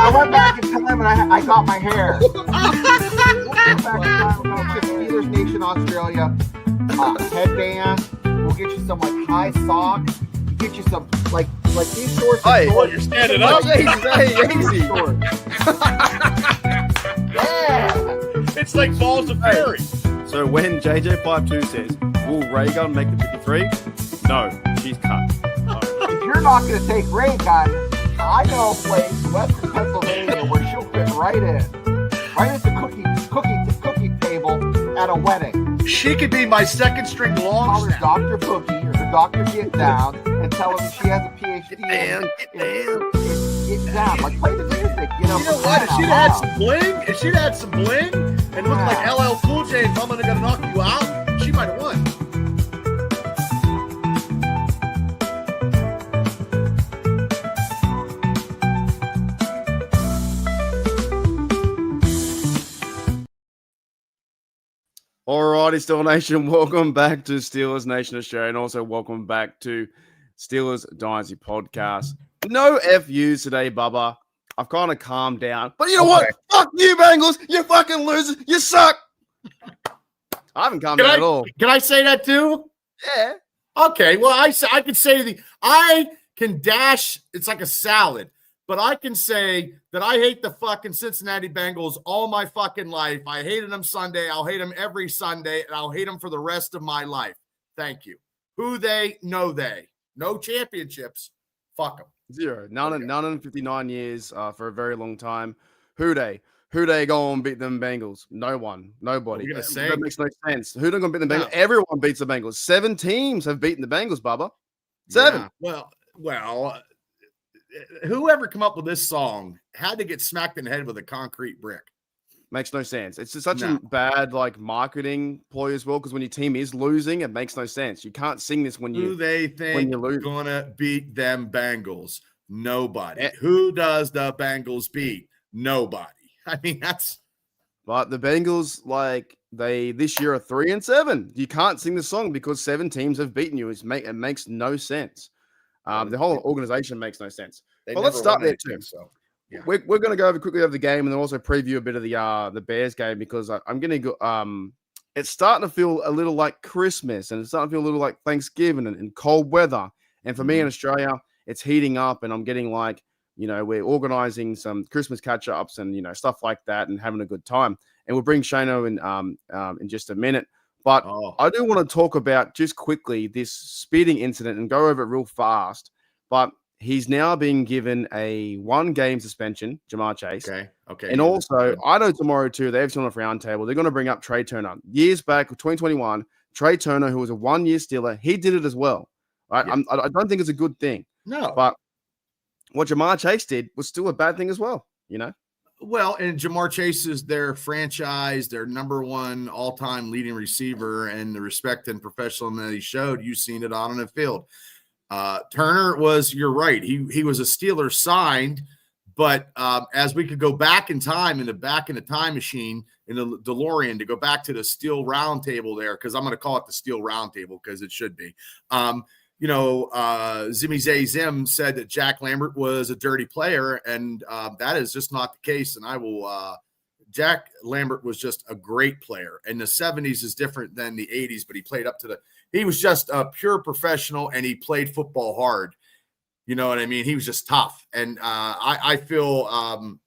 I went back in time and I got my hair. Went back in time and got Steelers Nation Australia headband. We'll get you some like high socks. We'll get you some like these shorts. Hey, you're standing up. Easy. Yeah. It's like balls of fury. So when JJ52 says, will Ray Gun make the 53? No, she's cut. If you're not going to take Ray Gun, I know a place, Western Pennsylvania, where she'll fit right in. Right at the cookie table at a wedding. She could be my second string long Call her snap. Dr. Boogie or the Dr. Get Down and tell her that she has a PhD in Get Down. Like, play the music, You know what? If she'd had some bling, and looked like LL Cool J and Mama Gonna Knock You Out, she might have won. Alrighty, Steelers Nation, welcome back to Steelers Nation Australia, and also welcome back to Steelers Dynasty Podcast. No FUs today, Bubba. I've kind of calmed down. But you know what? Fuck you, Bengals. You fucking losers. You suck. I haven't calmed down at all. Can I say that too? Yeah. Okay. Well, I can say I can dash. It's like a salad. But I can say that I hate the fucking Cincinnati Bengals all my fucking life. I hated them Sunday. I'll hate them every Sunday, and I'll hate them for the rest of my life. Thank you. Who they? No they. No championships. Fuck them. Zero. None in 59 years for a very long time. Who they go and beat them Bengals? No one. Nobody. That makes no sense. Who they going to beat the Bengals? No. Everyone beats the Bengals. 7 teams have beaten the Bengals, Bubba. 7. Yeah. Well, whoever come up with this song had to get smacked in the head with a concrete brick. Makes no sense. It's just such a bad marketing ploy as well, because when your team is losing, it makes no sense. You can't sing this when you gonna beat them Bengals? Nobody. Who does the Bengals beat? Nobody. I mean, that's. But the Bengals, they this year are 3-7. You can't sing the song because 7 teams have beaten you. It makes no sense. The whole organization makes no sense. But let's start there too. So, yeah. We're going to go quickly over the game and then also preview a bit of the Bears game, because I'm going to go. It's starting to feel a little like Christmas, and it's starting to feel a little like Thanksgiving and cold weather. And for me in Australia, it's heating up, and I'm getting we're organizing some Christmas catch-ups and stuff like that, and having a good time. And we'll bring Shano in just a minute. But I do want to talk about just quickly this speeding incident and go over it real fast. But he's now being given a 1-game suspension, Jamar Chase. Okay. And also, I know tomorrow too, they have someone off roundtable. They're going to bring up Trey Turner. Years back, 2021, Trey Turner, who was a 1-year Steeler, he did it as well. Right? Yeah. I don't think it's a good thing. No. But what Jamar Chase did was still a bad thing as well, Well, and Jamar Chase is their franchise, their number 1 all-time leading receiver, and the respect and professionalism that he showed, you've seen it on the field. Turner you're right. He was a Steeler signed, but as we could go back in time, in the time machine, in the DeLorean, to go back to the Steel Round Table there, because I'm going to call it the Steel Round Table because it should be. Zimmy Zay Zim said that Jack Lambert was a dirty player, and that is just not the case. And I will Jack Lambert was just a great player, and the 70s is different than the 80s, but he played up to he was just a pure professional, and he played football hard. You know what I mean? He was just tough. And I feel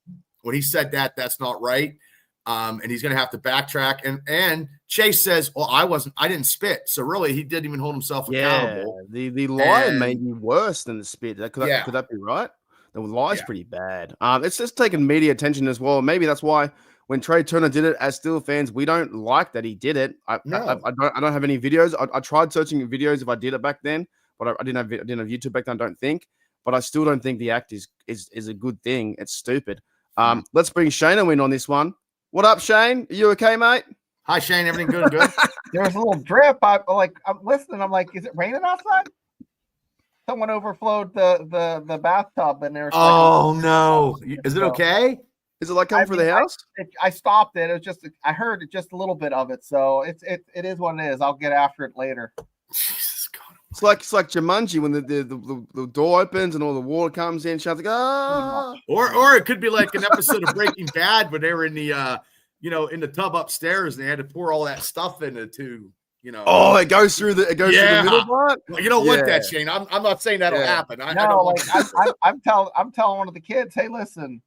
when he said that's not right. And he's going to have to backtrack. And Chase says, well, I didn't spit. So really, he didn't even hold himself accountable. The lie may be worse than the spit. Could that be right? The lie's pretty bad. It's just taking media attention as well. Maybe that's why when Trey Turner did it, as Steelers fans, we don't like that he did it. I don't have any videos. I tried searching videos if I did it back then, but I didn't have YouTube back then, I don't think. But I still don't think the act is a good thing. It's stupid. Let's bring Shano in on this one. What up, Shane? Are you okay, mate? Hi, Shane. Everything good? Good. There's a little drip. I'm listening. I'm like, is it raining outside? Someone overflowed the bathtub, and there's. Oh no! Is it okay? Is it coming for the house? I stopped it. It was just I heard just a little bit of it, so it is what it is. I'll get after it later. Jesus God. It's like Jumanji when the door opens and all the water comes in. Shouts like, ah. Or it could be like an episode of Breaking Bad when they were in the in the tub upstairs and they had to pour all that stuff into Oh, it goes through the middle part. Well, you don't want that, Shane. I'm not saying that'll happen. I don't want I'm telling one of the kids, hey, listen,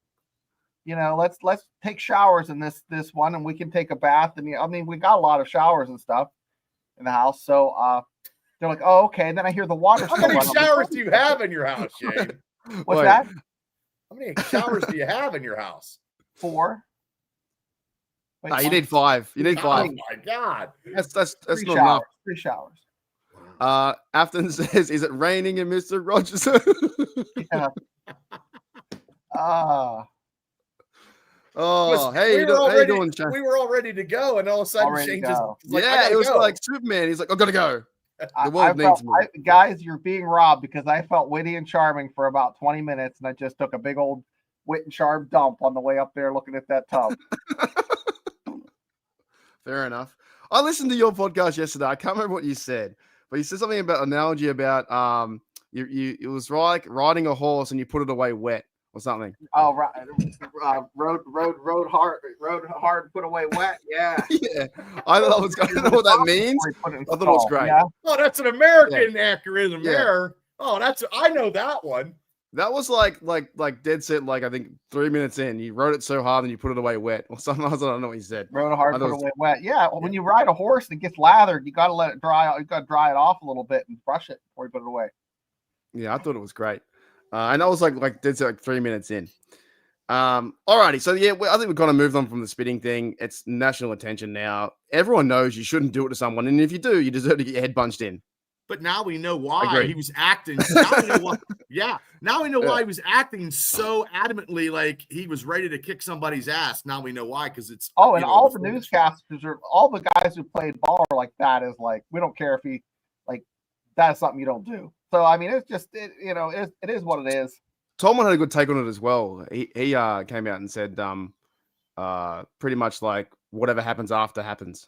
let's take showers in this one, and we can take a bath. And I mean, we got a lot of showers and stuff in the house, so they're like, oh, okay. And then I hear the water. How many showers do you have in your house, Shane? What's that? How many showers do you have in your house? 4. No, you need 5. You need 5. Oh my God, that's not enough. 3 showers. Afton says, "Is it raining in Mr. Rogerson?" Yeah. Hey, how you doing, Shane? We were all ready to go, and all of a sudden, Shane just like, it was like Superman. He's like, "I gotta go." The world needs me. Guys, you're being robbed because I felt witty and charming for about 20 minutes, and I just took a big old wit and charm dump on the way up there looking at that tub. Fair enough. I listened to your podcast yesterday. I can't remember what you said, but you said something about analogy about it was like riding a horse and you put it away wet or something. Oh, right. Rode hard, put away wet. Yeah. Yeah. I don't know what that means. I thought it was great. Yeah. Oh, that's an American acronym there. Oh, I know that one. That was like dead set, like I think 3 minutes in. You wrote it so hard and you put it away wet. Or something else. I don't know what you said. Rode hard, put away wet. Yeah. Well, when you ride a horse and it gets lathered, you gotta let it dry out. You gotta dry it off a little bit and brush it before you put it away. Yeah, I thought it was great. And that was like dead set like 3 minutes in. Alrighty. So yeah, I think we've kind of moved on from the spitting thing. It's national attention now. Everyone knows you shouldn't do it to someone, and if you do, you deserve to get your head punched in. But now we know why he was acting. Now we know why. Yeah. Now we know why he was acting so adamantly, like he was ready to kick somebody's ass. Now we know why, because it's all the newscasters are all the guys who played ball are like that. Is like, we don't care if he like that's something you don't do. So I mean, it's just it is what it is. Tolman had a good take on it as well. He came out and said pretty much like whatever happens after happens.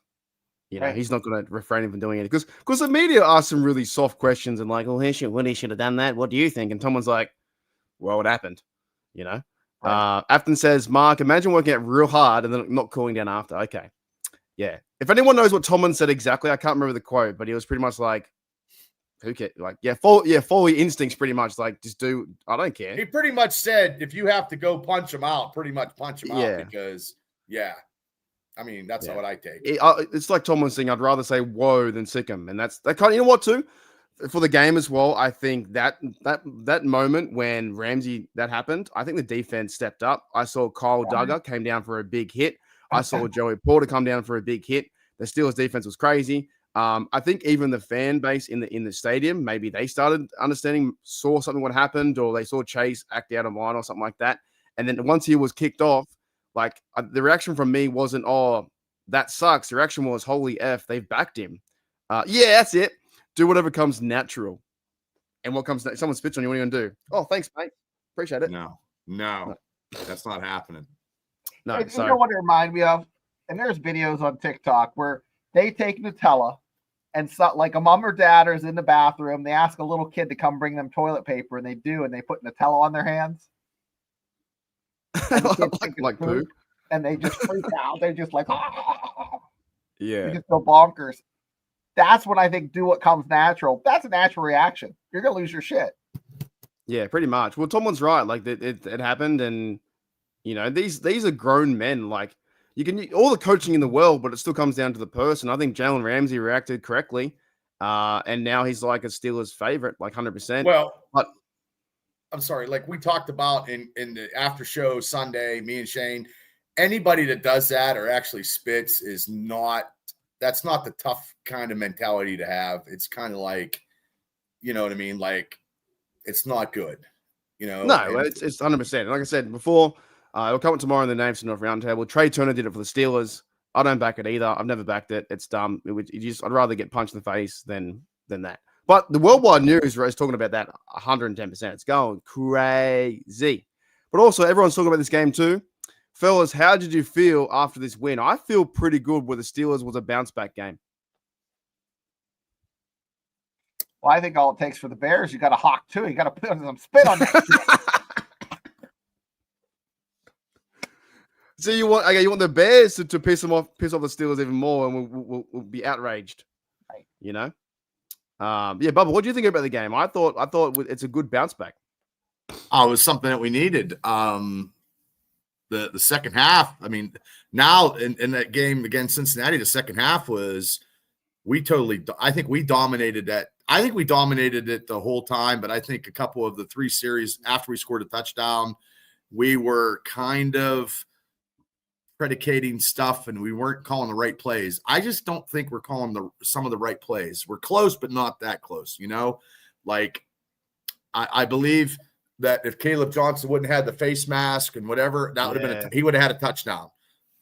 He's not going to refrain from doing it because the media asked some really soft questions and like, he should have done that. What do you think? And Tomlin's like, well, it happened, Right. Afton says, Mark, imagine working out real hard and then not cooling down after. Okay. Yeah. If anyone knows what Tomlin said exactly, I can't remember the quote, but he was pretty much like, who cares? Like, follow your instincts pretty much. Like, just do, I don't care. He pretty much said, if you have to go punch him out, pretty much punch him out because, I mean, that's what I take. It's like Tom was saying, I'd rather say whoa than sick him. And that kind of, you know what, too? For the game as well, I think that moment when Ramsey, that happened, I think the defense stepped up. I saw Kyle Duggar came down for a big hit. I saw Joey Porter come down for a big hit. The Steelers defense was crazy. I think even the fan base in the stadium, maybe they started understanding, saw something what happened, or they saw Chase act out of line or something like that. And then once he was kicked off, like the reaction from me wasn't, oh, that sucks. The reaction was, holy F, they've backed him. That's it. Do whatever comes natural. And what comes next? Someone spits on you, what are you going to do? Oh, thanks, mate. Appreciate it. No, that's not happening. No, you know what it reminded me of? And there's videos on TikTok where they take Nutella and so, like a mom or dad is in the bathroom. They ask a little kid to come bring them toilet paper, and they do, and they put Nutella on their hands. like poo. And they just freak out. They're just like, yeah. They just go bonkers. That's when I think do what comes natural. That's a natural reaction. You're gonna lose your shit. Yeah, pretty much. Well, Tomlin's right. Like it happened, and these are grown men. Like you can all the coaching in the world, but it still comes down to the person. I think Jalen Ramsey reacted correctly, and now he's like a Steelers favorite, like 100%. Well, but I'm sorry, like we talked about in the after show Sunday, me and Shane, anybody that does that or actually spits that's not the tough kind of mentality to have. It's kind of like, you know what I mean? Like it's not good, No, it's 100%. Like I said before, it'll come up tomorrow in the Names Enough Roundtable. Trey Turner did it for the Steelers. I don't back it either. I've never backed it. It's dumb. I'd rather get punched in the face than that. But the worldwide news is talking about that 110%. It's going crazy. But also, everyone's talking about this game too. Fellas, how did you feel after this win? I feel pretty good with the Steelers was a bounce-back game. Well, I think all it takes for the Bears, you got to hawk too. You got to put some spit on that. So you want the Bears to piss off the Steelers even more, and we'll be outraged, right? You know. Yeah, Bubba, what do you think about the game? I thought it's a good bounce back. Oh, it was something that we needed. The second half. I mean, now in that game against Cincinnati, the second half was I think we dominated that. I think we dominated it the whole time, but I think a couple of the 3 series after we scored a touchdown, we were kind of predicating stuff and we weren't calling the right plays. I just don't think we're calling some of the right plays. We're close, but not that close, you know? Like, I believe that if Caleb Johnson wouldn't have had the face mask and whatever, that would have been he would have had a touchdown.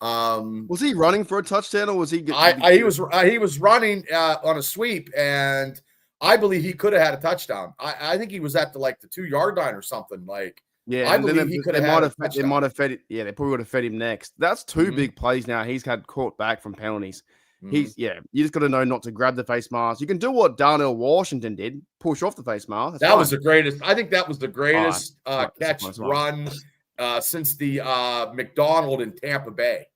Was he running for a touchdown, or was he? He was running on a sweep, and I believe he could have had a touchdown. I think he was at the 2-yard line or something. Yeah, I believe he could have had a touchdown. They might have fed it. Yeah, they probably would have fed him next. That's 2 big plays now. He's had caught back from penalties. You just got to know not to grab the face mask. You can do what Darnell Washington did, push off the face mask. That was the greatest. I think that was the greatest catch run since the McDonald in Tampa Bay.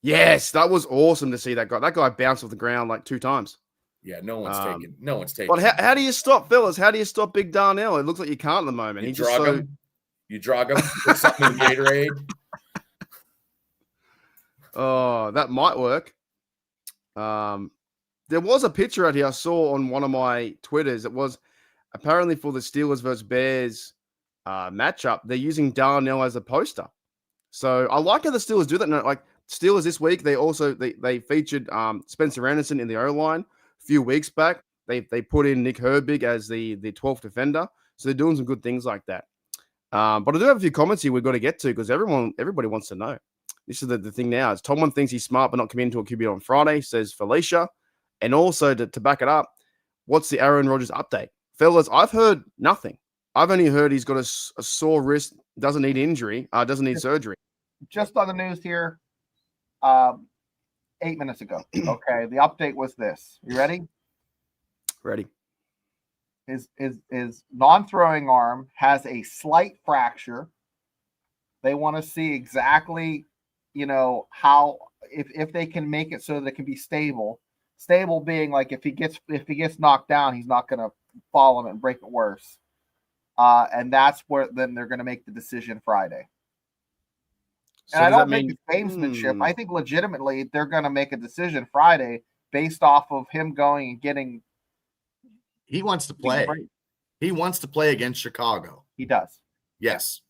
Yes, that was awesome to see that guy. That guy bounced off the ground 2 times. Yeah, no one's taking. But how do you stop, fellas? How do you stop Big Darnell? It looks like you can't at the moment. You drug him. You drug him. Put something in Gatorade. Oh, that might work. There was a picture out here I saw on one of my Twitters. It was apparently for the Steelers versus Bears matchup. They're using Darnell as a poster. So I like how the Steelers do that. Like Steelers this week, they featured Spencer Anderson in the O-line a few weeks back. They put in Nick Herbig as the 12th defender. So they're doing some good things like that. But I do have a few comments here we've got to get to because everybody wants to know. This is the thing now. Is Tomlin thinks he's smart but not committing to a QB on Friday, says Felicia. And also to back it up, what's the Aaron Rodgers update? Fellas, I've heard nothing. I've only heard he's got a sore wrist, doesn't need surgery. Just on the news here, 8 minutes ago. Okay, the update was this. You ready? Ready. His non-throwing arm has a slight fracture. They want to see exactly, how if they can make it so that it can be stable. Stable being if he gets knocked down, he's not going to fall on it and break it worse. And that's where then they're going to make the decision Friday. So and I don't think it's gamesmanship. I think legitimately they're going to make a decision Friday based off of him going and getting. He wants to play. He wants to play against Chicago. He does. Yes.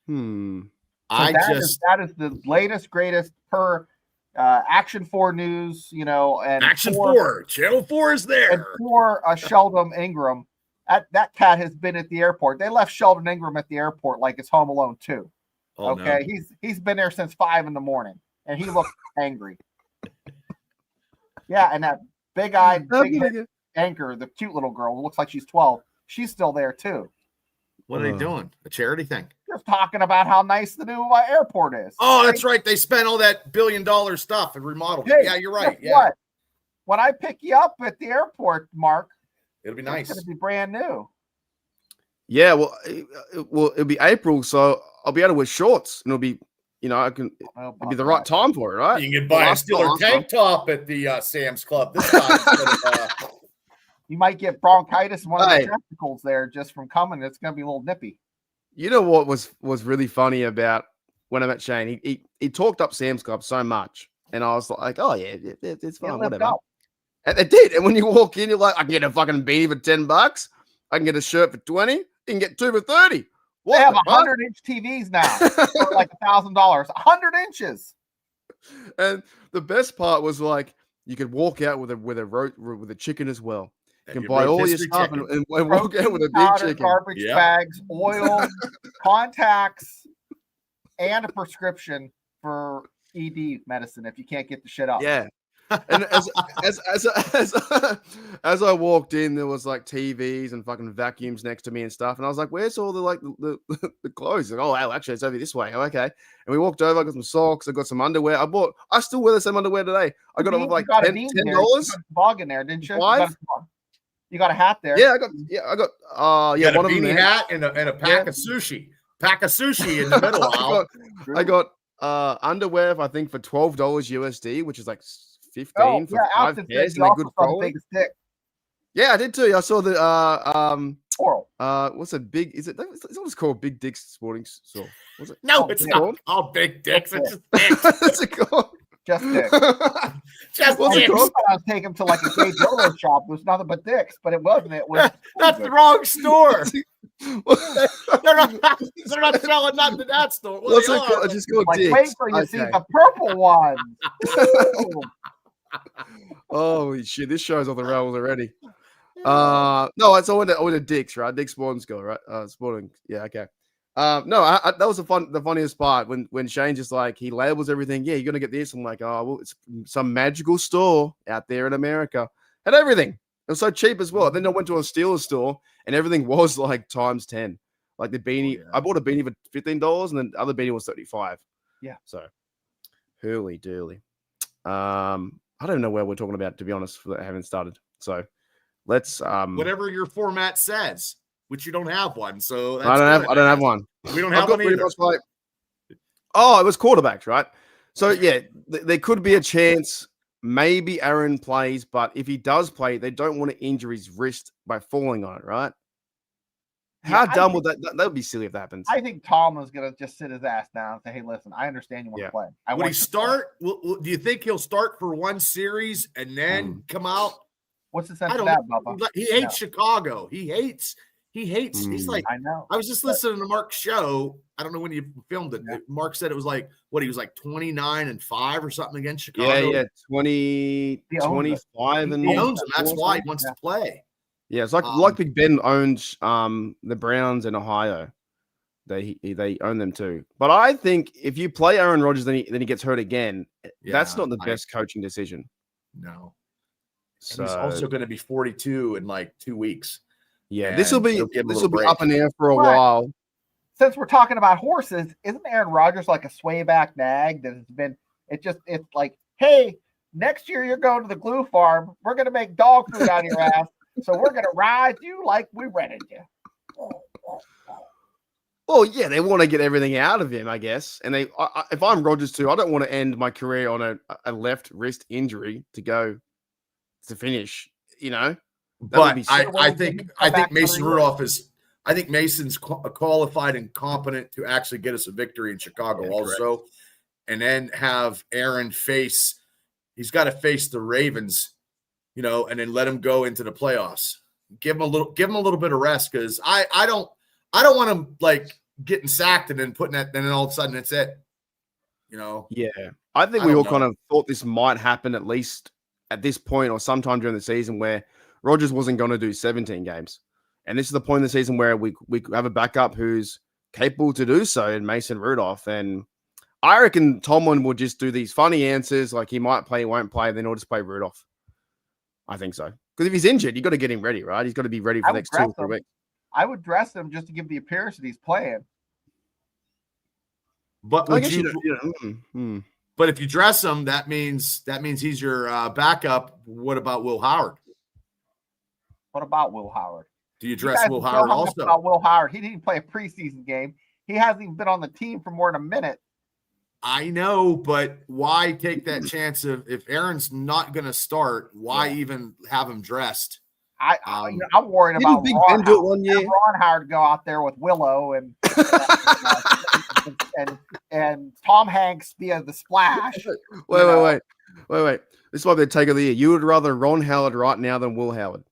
So that is the latest, greatest per Action 4 News, and Action 4, Channel 4 is there. And for Sheldon Ingram, that cat has been at the airport. They left Sheldon Ingram at the airport like it's Home Alone 2. Oh, okay, no. He's been there since 5 a.m, and he looks angry. Yeah, and that big-eyed anchor, the cute little girl who looks like she's 12, she's still there too. What are they doing? A charity thing? Just talking about how nice the new airport is. Oh, that's right. They spent all that $1 billion stuff and remodeled it. Yeah, you're right. Yeah. What? When I pick you up at the airport, Mark, it'll be nice. It's going to be brand new. Yeah, well, it'll be April, so I'll be able to wear shorts, and it'll be, it'll be the right time for it, right? You can buy a Steeler tank top at the Sam's Club this time. You might get bronchitis in one of the testicles there just from coming. It's going to be a little nippy. You know what was really funny about when I met Shane? He talked up Sam's Club so much, and I was like, oh yeah, it's fine, whatever. And it did. And when you walk in, you're like, I can get a fucking beanie for $10. I can get a shirt for $20. You can get 2 for $30. What they have 100-inch TVs now, for like $1,000. 100 inches. And the best part was you could walk out with a chicken as well. You can buy all your stuff and walk out with a big chicken. Garbage bags, oil, contacts, and a prescription for ED medicine if you can't get the shit out. Yeah. And as I walked in, there was TVs and fucking vacuums next to me and stuff. And I was like, where's all the clothes? Oh, actually, it's over this way. Oh, okay. And we walked over. I got some socks. I got some underwear. I still wear the same underwear today. I got it for $10. Bog in there, didn't you? 5? You got a hat there. Yeah, I got You got one a of them beanie there. hat and a pack of sushi. Pack of sushi in the middle. Al. I got underwear, I think, for $12 USD, which is like 15 Oh, for yeah. 5 Alston said pairs, you and they're also good saw the quality. biggest dick. Yeah, I did too. I saw the Oral. what's a big? Is it? It's always called Big Dick's Sporting Store. Was it? No, Oh, it's dick. not called big dicks. It's just dicks. What's it called? Just dick. Just What's it dicks. called? I was taking him to like a gay dildo shop. It was nothing but dicks, but it wasn't. It was. That's the wrong store. They're not selling nothing in that store. Well, What's they it called? are. I just called Like, dicks. wait till you see Okay. the purple ones. Ooh. Holy shit! This show's on the rails already. No, it's all the Dick's, right? Dick's Sporting School, right? Sporting. Yeah, okay. No, that was the funniest part when Shane just like he labels everything. Yeah, you're gonna get this. I'm like, oh, well, it's some magical store out there in America, and everything. It was so cheap as well. Then I went to a Steelers store, and everything was like times 10. Like the beanie, yeah. I bought a beanie for $15, and then the other beanie was $35. Yeah. So, hurly durly. I don't know where we're talking about, to be honest. I haven't started. So, let's Whatever your format says, which you don't have one. So that's I don't good. have one. We don't I've have got one pretty either. much like, oh, it was quarterbacks, right? So yeah, there could be a chance. Maybe Aaron plays, but if he does play, they don't want to injure his wrist by falling on it, right? How Yeah, dumb would that would be silly if that happens. I think Tom is gonna just sit his ass down and say, "Hey, listen, I understand you want Yeah. to play. I Would want he you to start? Do you think he'll start for one series and then come out? play." What's the sense I of don't that, know. Bubba? He hates Chicago. He hates. He's like. I know. I was just listening to Mark's show. I don't know when you filmed it. Yeah. Mark said it was like what he was like 29-5 or something against Chicago. Yeah, 20, He owns it. 25, and He owns them. That's or why he something. wants to play. Yeah, it's like Big Ben owns the Browns in Ohio. They own them too. But I think if you play Aaron Rodgers, then he gets hurt again. That's not the best coaching decision. No. So And he's also going to be 42 in like 2 weeks. yeah, and this will be he'll give him a little break. up in the air for a Right. while. Since we're talking about horses, isn't Aaron Rodgers like a swayback nag that has been? It's like, hey, next year you're going to the glue farm. We're gonna make dog food out of your ass, so we're gonna ride you like we rented you. Well, yeah, they want to get everything out of him, I guess. And if I'm Rodgers too, I don't want to end my career on a left wrist injury to finish. You know, that would be But I think back Mason another year. Rudolph is. I think Mason's qualified and competent to actually get us a victory in Chicago, Yeah, also, and then have Aaron face. He's got to face the Ravens, and then let him go into the playoffs. Give him a little bit of rest because I don't want him like getting sacked and then putting that. Then all of a sudden it's it. Yeah, I think I we don't all know. kind of thought this might happen at least at this point or sometime during the season where Rodgers wasn't going to do 17 games. And this is the point in the season where we have a backup who's capable to do so in Mason Rudolph. And I reckon Tomlin will just do these funny answers like he might play, won't play, then he'll just play Rudolph. I think so. Because if he's injured, you got to get him ready, right? He's got to be ready for the next 2 or 3 weeks. I would dress him just to give the appearance that he's playing. But I would guess you? But if you dress him, that means he's your backup. What about Will Howard? What about Will Howard? Do you You dress guys Will are so Howard hung up also? about Will Howard. He didn't play a preseason game. He hasn't even been on the team for more than a minute. I know, but why take that chance of if Aaron's not going to start? Why even have him dressed? I'm worried Didn't about Big Ron Ben do it Howard. one year? Have Ron Howard go out there with Willow and Tom Hanks be the splash. Wait. This might be a take of the year. You would rather Ron Howard right now than Will Howard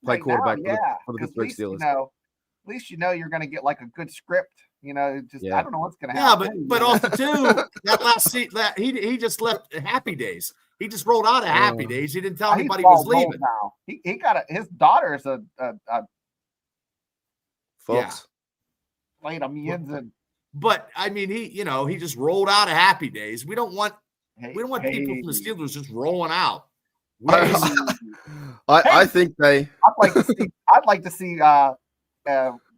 play Right quarterback now, for the 'cause Pittsburgh Steelers. at least you're going to get like a good script. I don't know what's going to Yeah, happen. but also too that last seat that he just left Happy Days. He just rolled out of Happy Days. He didn't tell He's anybody he was bald old leaving. now. He got his daughter's a Fox. playing a millions and But I mean, he just rolled out of Happy Days. We don't want people from the Steelers just rolling out. I think they. I'd like to see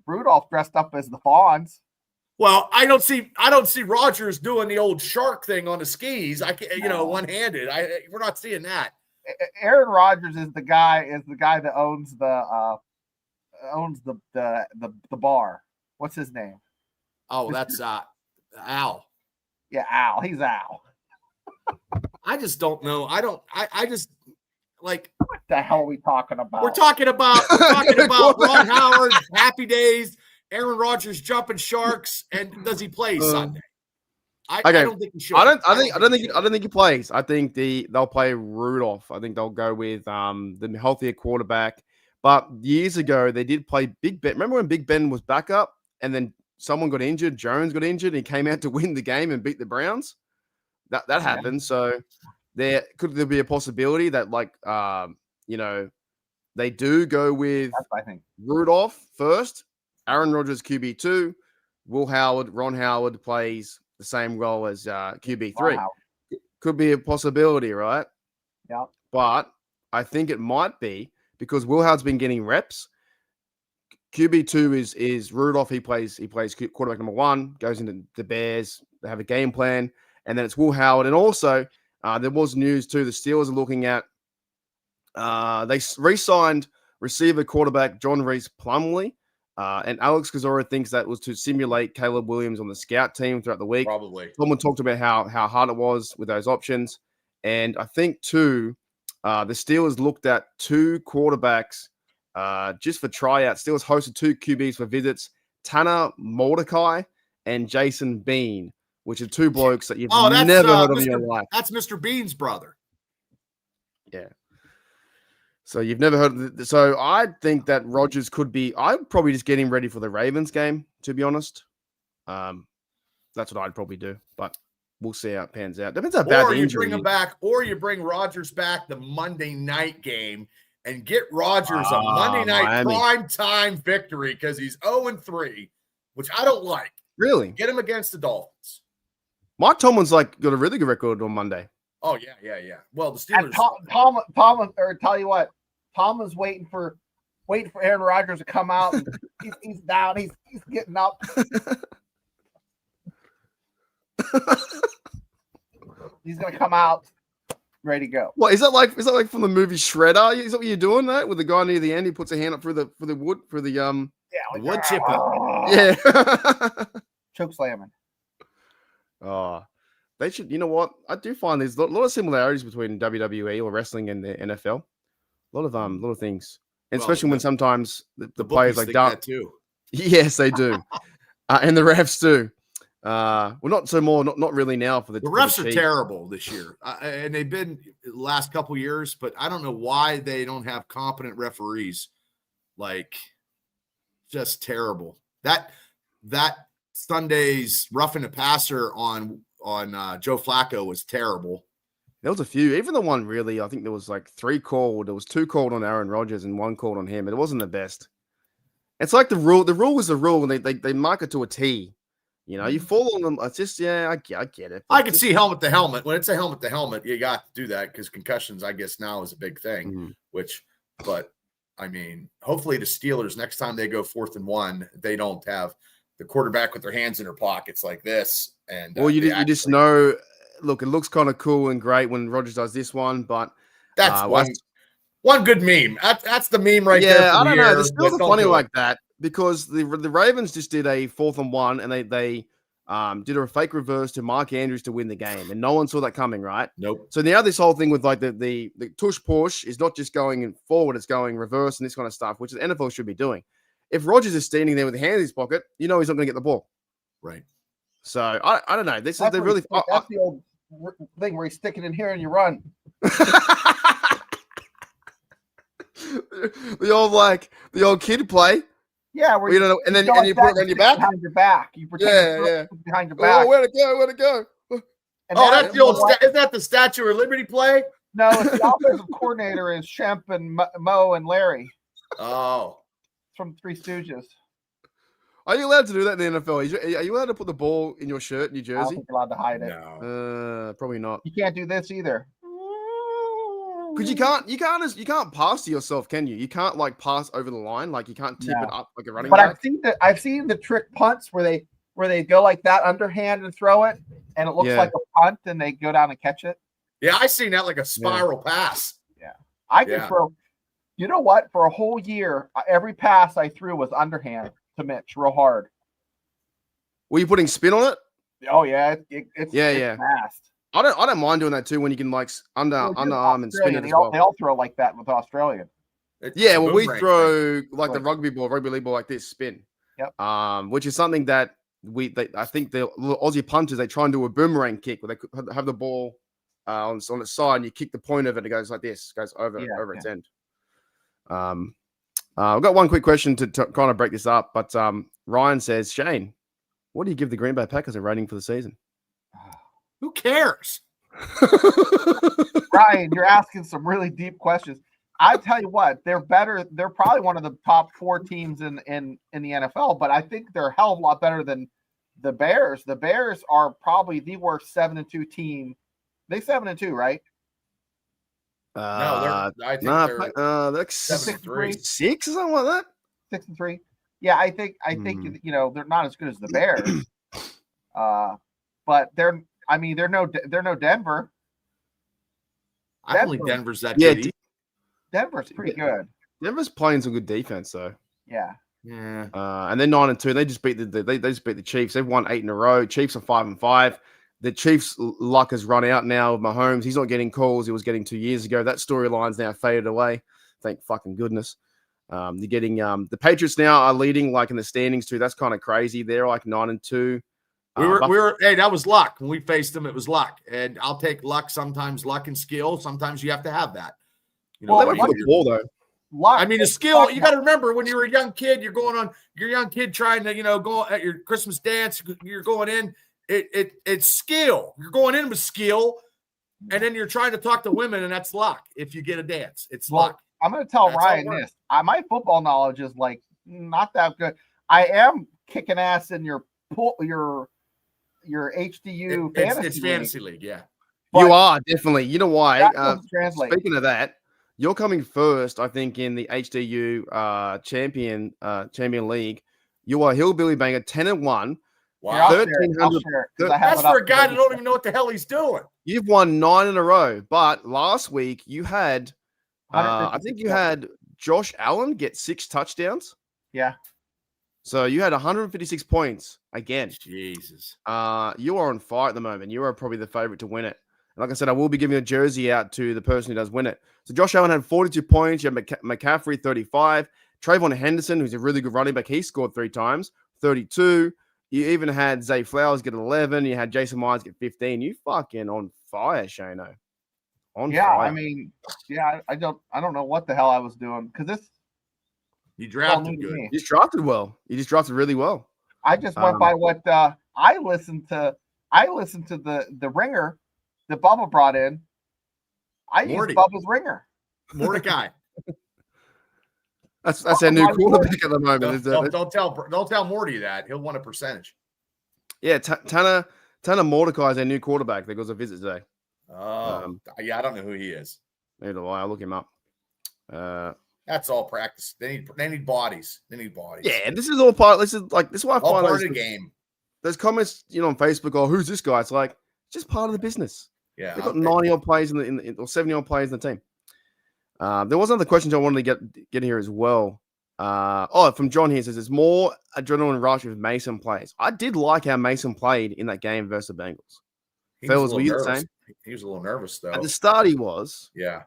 Rudolph dressed up as the Fawns. Well, I don't see Rodgers doing the old shark thing on the skis. I can't, one-handed. We're not seeing that. Aaron Rodgers is the guy that owns the bar. What's his name? Oh, that's Al. Yeah, Al. He's Al. I just don't know. I just like, what the hell are we talking about? We're talking about Ron Howard, Happy Days, Aaron Rodgers jumping sharks, and does he play Sunday? I don't think he should. I don't think he plays. I think they'll play Rudolph. I think they'll go with the healthier quarterback. But years ago they did play Big Ben. Remember when Big Ben was backup and then someone got injured, Jones got injured, and he came out to win the game and beat the Browns? That happened. So there be a possibility that they do go with I think Rudolph first, Aaron Rodgers QB2, Ron Howard plays the same role as QB3. Wow. Could be a possibility, right? Yeah. But I think it might be because Will Howard's been getting reps. QB2 is Rudolph. He plays quarterback number 1, goes into the Bears. They have a game plan, and then it's Will Howard. And also, there was news too. The Steelers are looking at they re-signed receiver quarterback John Reese Plumlee. And Alex Kozora thinks that was to simulate Caleb Williams on the scout team throughout the week. Probably. Someone talked about how hard it was with those options. And I think, too, the Steelers looked at 2 quarterbacks just for tryouts. Steelers hosted 2 QBs for visits, Tanner Mordecai and Jason Bean, which are 2 blokes that you've never heard of in your life. That's Mr. Bean's brother. Yeah. So you've never heard of it. So I think that Rodgers could be. I'd probably just get him ready for the Ravens game, to be honest. That's what I'd probably do. But we'll see how it pans out. Depends how bad the injury bring him back, or you bring Rodgers back the Monday night game and get Rodgers a Monday night prime time victory because he's 0-3, which I don't like. Really? Get him against the Dolphins. Mike Tomlin's got a really good record on Monday. Oh yeah. Well, the Steelers. Tell you what. Tom is waiting for Aaron Rodgers to come out. And he's down. He's getting up. He's gonna come out, ready to go. What is that like? Is that like from the movie Shredder? Is that what you're doing? That with the guy near the end, he puts a hand up for the wood for the wood chipper. Yeah, choke slamming. Oh, they should. You know what? I do find there's a lot of similarities between WWE or wrestling and the NFL. A lot of things, and especially when sometimes the players like that too. Yes, they do, and the refs too. Well, not really now for the refs are terrible this year, and they've been the last couple years. But I don't know why they don't have competent referees. Like, just terrible. That Sunday's roughing the passer on Joe Flacco was terrible. There was a few, even the one really, I think there was like 3 called. There was 2 called on Aaron Rodgers and 1 called on him, but it wasn't the best. It's like the rule. The rule is the rule, and they mark it to a T. You know, you fall on them. It's just, I get it. I can see helmet to helmet. When it's a helmet to helmet, you got to do that because concussions, I guess, now is a big thing. But I mean, hopefully the Steelers, next time they go 4th and 1, they don't have the quarterback with their hands in their pockets like this. And you just know. Look, it looks kind of cool and great when Rodgers does this one, but that's one good meme. That's the meme right there. Yeah, I don't know. The Steelers are funny like that because the Ravens just did a 4th and 1, and they did a fake reverse to Mark Andrews to win the game, and no one saw that coming, right? Nope. So now this whole thing with like the tush push is not just going forward; it's going reverse and this kind of stuff, which the NFL should be doing. If Rodgers is standing there with his hand in his pocket, you know he's not going to get the ball. Right. So I don't know. That's the old thing where he's sticking in here and you run. the old kid play. Yeah, where you don't know, and you put it on your back. Behind your back. You pretend behind your back. Oh, where'd it go? That's the old. Is that the Statue of Liberty play? No, it's the offensive coordinator is Shemp and Mo and Larry. Oh, from Three Stooges. Are you allowed to do that in the NFL? Are you allowed to put the ball in your shirt in New Jersey? I don't think you're allowed to hide it. No. Probably not. You can't do this either. Because you can't pass to yourself, can you? You can't like pass over the line, like you can't tip it up like a running back. But I've seen the trick punts where they go like that underhand and throw it, and it looks like a punt, and they go down and catch it. Yeah, I seen that like a spiral pass. I could throw. You know what? For a whole year, every pass I threw was underhand to Mitch, real hard. Were you putting spin on it? Oh yeah, it's fast. I don't mind doing that too when you can like underarm and spin it as well. They all throw like that with Australian. Well, we throw like the rugby league ball like this, spin. Yep. Which is something that I think the Aussie punters, they try and do a boomerang kick where they have the ball on its side and you kick the point of it. It goes like this, goes over its end. I've got one quick question to kind of break this up, but Ryan says, Shane, what do you give the Green Bay Packers a rating for the season? Who cares? Ryan, you're asking some really deep questions. I tell you what, they're better. They're probably one of the top 4 teams in the NFL, but I think they're a hell of a lot better than the Bears. The Bears are probably the worst 7-2 team. They 7-2, right? No, I think they're like 7-3, 6 or something like that. 6-3. Yeah, I think they're not as good as the Bears. But they're no Denver. I don't think Denver's that good either. Denver's pretty good. Denver's playing some good defense though. Yeah. And they're 9-2. They just beat the Chiefs. They've won 8 in a row. Chiefs are 5-5. The Chiefs' luck has run out now with Mahomes. He's not getting calls he was getting 2 years ago. That storyline's now faded away. Thank fucking goodness. You're getting the Patriots now are leading like in the standings too. That's kind of crazy. They're like 9-2. Hey, that was luck. When we faced them, it was luck. And I'll take luck, sometimes luck and skill. Sometimes you have to have that. They went for the ball though. Luck. I mean, the skill, you got to remember when you were a young kid, you're young kid trying to, go at your Christmas dance, you're going in, it's skill. You're going in with skill, and then you're trying to talk to women, and that's luck. If you get a dance, it's luck. I'm going to tell Ryan this. My football knowledge is like not that good. I am kicking ass in your HDU fantasy it's fantasy league, yeah. But you are definitely. You know why? Speaking of that, you're coming first, I think, in the HDU champion league. You are Hillbilly Banger 10-1. Wow. 1,300. That's for a guy that don't even know what the hell he's doing. You've won 9 in a row, but last week you had, I think you had Josh Allen get 6 touchdowns. Yeah. So you had 156 points again. Jesus. You are on fire at the moment. You are probably the favorite to win it. And like I said, I will be giving a jersey out to the person who does win it. So Josh Allen had 42 points. You had McCaffrey, 35. Trayvon Henderson, who's a really good running back, he scored 3 times, 32. You even had Zay Flowers get 11. You had Jason Myers get 15. You fucking on fire, Shano. On fire. I mean, I don't know what the hell I was doing because this. You drafted good. You just drafted well. You just drafted really well. I just went by what I listened to. I listened to the ringer that Bubba brought in. I used Bubba's ringer. Mordecai. That's our new quarterback at the moment. Don't tell Morty that. He'll want a percentage. Yeah, Tanner Mordecai is our new quarterback that goes a visit today. I don't know who he is. Neither do I. I'll look him up. That's all practice. They need bodies. Yeah, this is all part. This is why I all find part of the game. There's comments, on Facebook. Oh, who's this guy? It's like it's just part of the business. Yeah, they've got 90-odd players or 70-odd players in the team. There was another question I wanted to get here as well. From John here, says there's more adrenaline rush with Mason plays. I did like how Mason played in that game versus the Bengals. Fellas, were you the same? He was a little nervous though. At the start, he was. Yeah.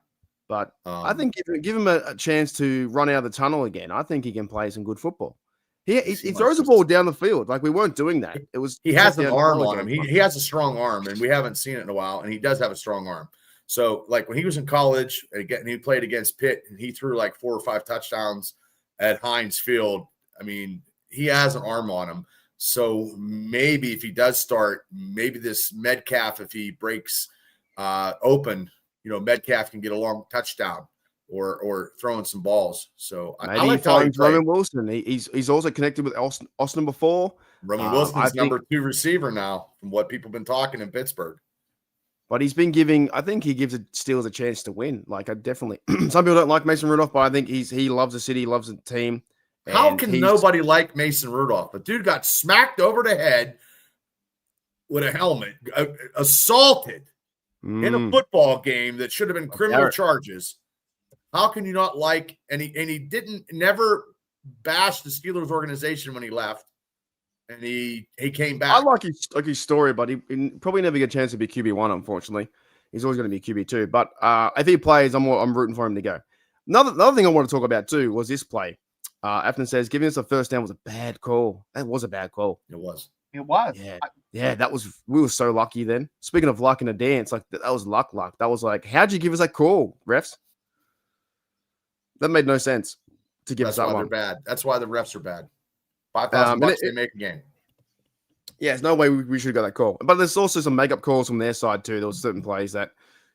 But I think give him a chance to run out of the tunnel again. I think he can play some good football. He throws the ball down the field. Like we weren't doing that. He has an arm on him. He has a strong arm, and we haven't seen it in a while. And he does have a strong arm. So like when he was in college, and he played against Pitt, and he threw like 4 or 5 touchdowns at Heinz Field. I mean, he has an arm on him. So maybe if he does start, maybe this Metcalf, if he breaks open, Metcalf can get a long touchdown or throwing some balls. So I like how he played. Roman Wilson. He's also connected with Austin before. Roman Wilson's number 2 receiver now, from what people have been talking in Pittsburgh. But he's been I think he gives the Steelers a chance to win. Like I definitely, some people don't like Mason Rudolph, but I think he loves the city, he loves the team. How can nobody like Mason Rudolph? The dude got smacked over the head with a helmet, assaulted in a football game that should have been criminal charges. How can you not like? And he didn't never bash the Steelers organization when he left, and he came back. I like his story, but he probably never get a chance to be QB1. Unfortunately, he's always going to be QB2. But if he plays, I'm rooting for him to go. Another thing I want to talk about too was this play. Afton says giving us a first down was a bad call. That was a bad call. It was. Yeah, that was. We were so lucky then. Speaking of luck in a dance, like that was luck. That was like, how'd you give us that call, refs? That made no sense to give us that one. They're bad. That's why the refs are bad. $5,000 they make a game. Yeah, there's no way we should have got that call. But there's also some makeup calls from their side too. There was certain plays that,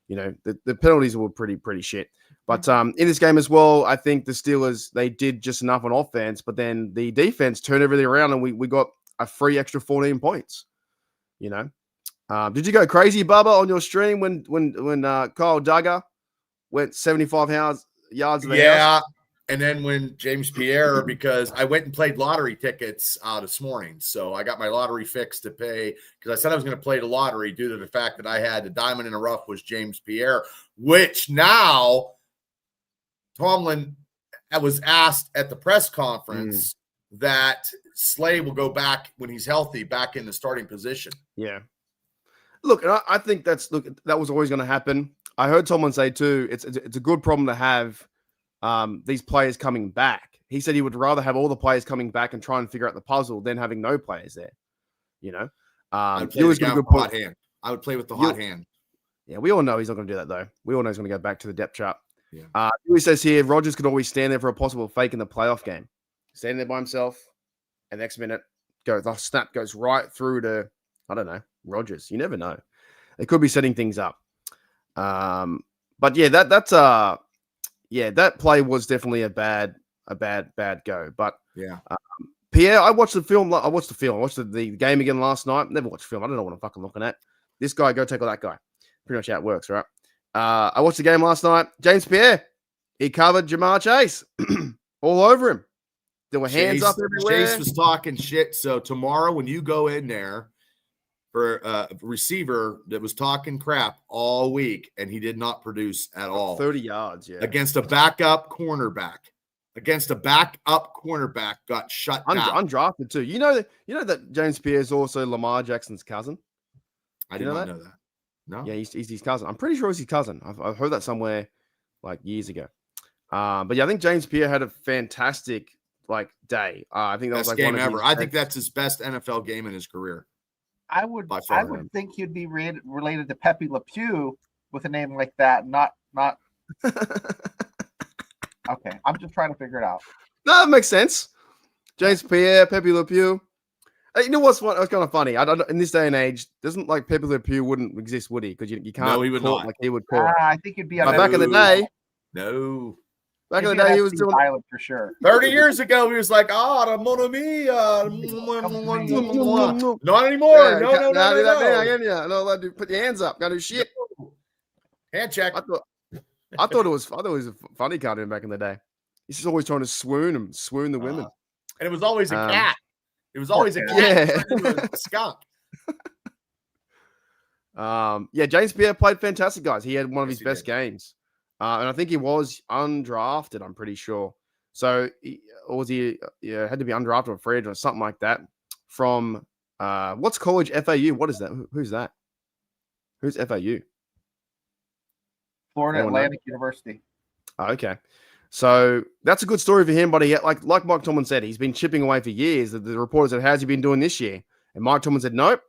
the penalties were pretty shit. But in this game as well, I think the Steelers, they did just enough on offense, but then the defense turned everything around and we got a free extra 14 points. Did you go crazy, Bubba, on your stream when Kyle Duggar went 75 yards of the house? And then when James Pierre, because I went and played lottery tickets this morning. So I got my lottery fixed to pay because I said I was going to play the lottery due to the fact that I had the diamond in the rough was James Pierre, which now Tomlin was asked at the press conference that Slay will go back when he's healthy, back in the starting position. Yeah. Look, I think that was always going to happen. I heard Tomlin say too, it's a good problem to have. These players coming back. He said he would rather have all the players coming back and try and figure out the puzzle than having no players there. I would play with the hot hand. I would play with the hot hand. Yeah, we all know he's not going to do that though. We all know he's going to go back to the depth chart. Yeah. He says here, Rodgers could always stand there for a possible fake in the playoff game. Standing there by himself, and the next minute, the snap goes right through to, I don't know, Rodgers. You never know. They could be setting things up. But yeah, that play was definitely a bad go. But yeah, Pierre, I watched the film. I watched the game again last night. Never watched the film. I don't know what I'm fucking looking at. This guy, go tackle that guy. Pretty much how it works, right? I watched the game last night. James Pierre, he covered Jamar Chase all over him. There were hands up everywhere. Chase was talking shit. So tomorrow, when you go in there for a receiver that was talking crap all week, and he did not produce at all. 30 yards, yeah. Against a backup cornerback. Got shut down. Undrafted too. You know that James Pierre is also Lamar Jackson's cousin? I did not know that. No? Yeah, he's his cousin. I'm pretty sure he's his cousin. I've heard that somewhere like years ago. But yeah, I think James Pierre had a fantastic day. I think that was best game ever. I think that's his best NFL game in his career. I would think he'd be related to Pepe Le Pew with a name like that. Not. Okay, I'm just trying to figure it out. No, that makes sense. James Pierre, Pepe Le Pew. You know what's kind of funny? I don't. In this day and age, doesn't Pepe Le Pew wouldn't exist, would he? Because you can't. No, he would not. Like he would call. I think it'd be. Back in the day. No. Back in the day, he was doing violent for sure. 30 years ago, he was like, the mon ami, not anymore. Yeah, no. No, put your hands up. Gotta do shit. Hand check. I thought it was a funny cartoon back in the day. He's just always trying to swoon the women. And it was always a cat. It was always a cat. Yeah. A skunk. James Pierre played fantastic, guys. He had one of his best games. And I think he was undrafted, I'm pretty sure. So, had to be undrafted or free agent or something like that from, what's college FAU? What is that? Who's that? Who's FAU? Florida Atlantic University. Okay. So, that's a good story for him, but he, like Mike Tomlin said, he's been chipping away for years. The reporter said, how's he been doing this year? And Mike Tomlin said, nope,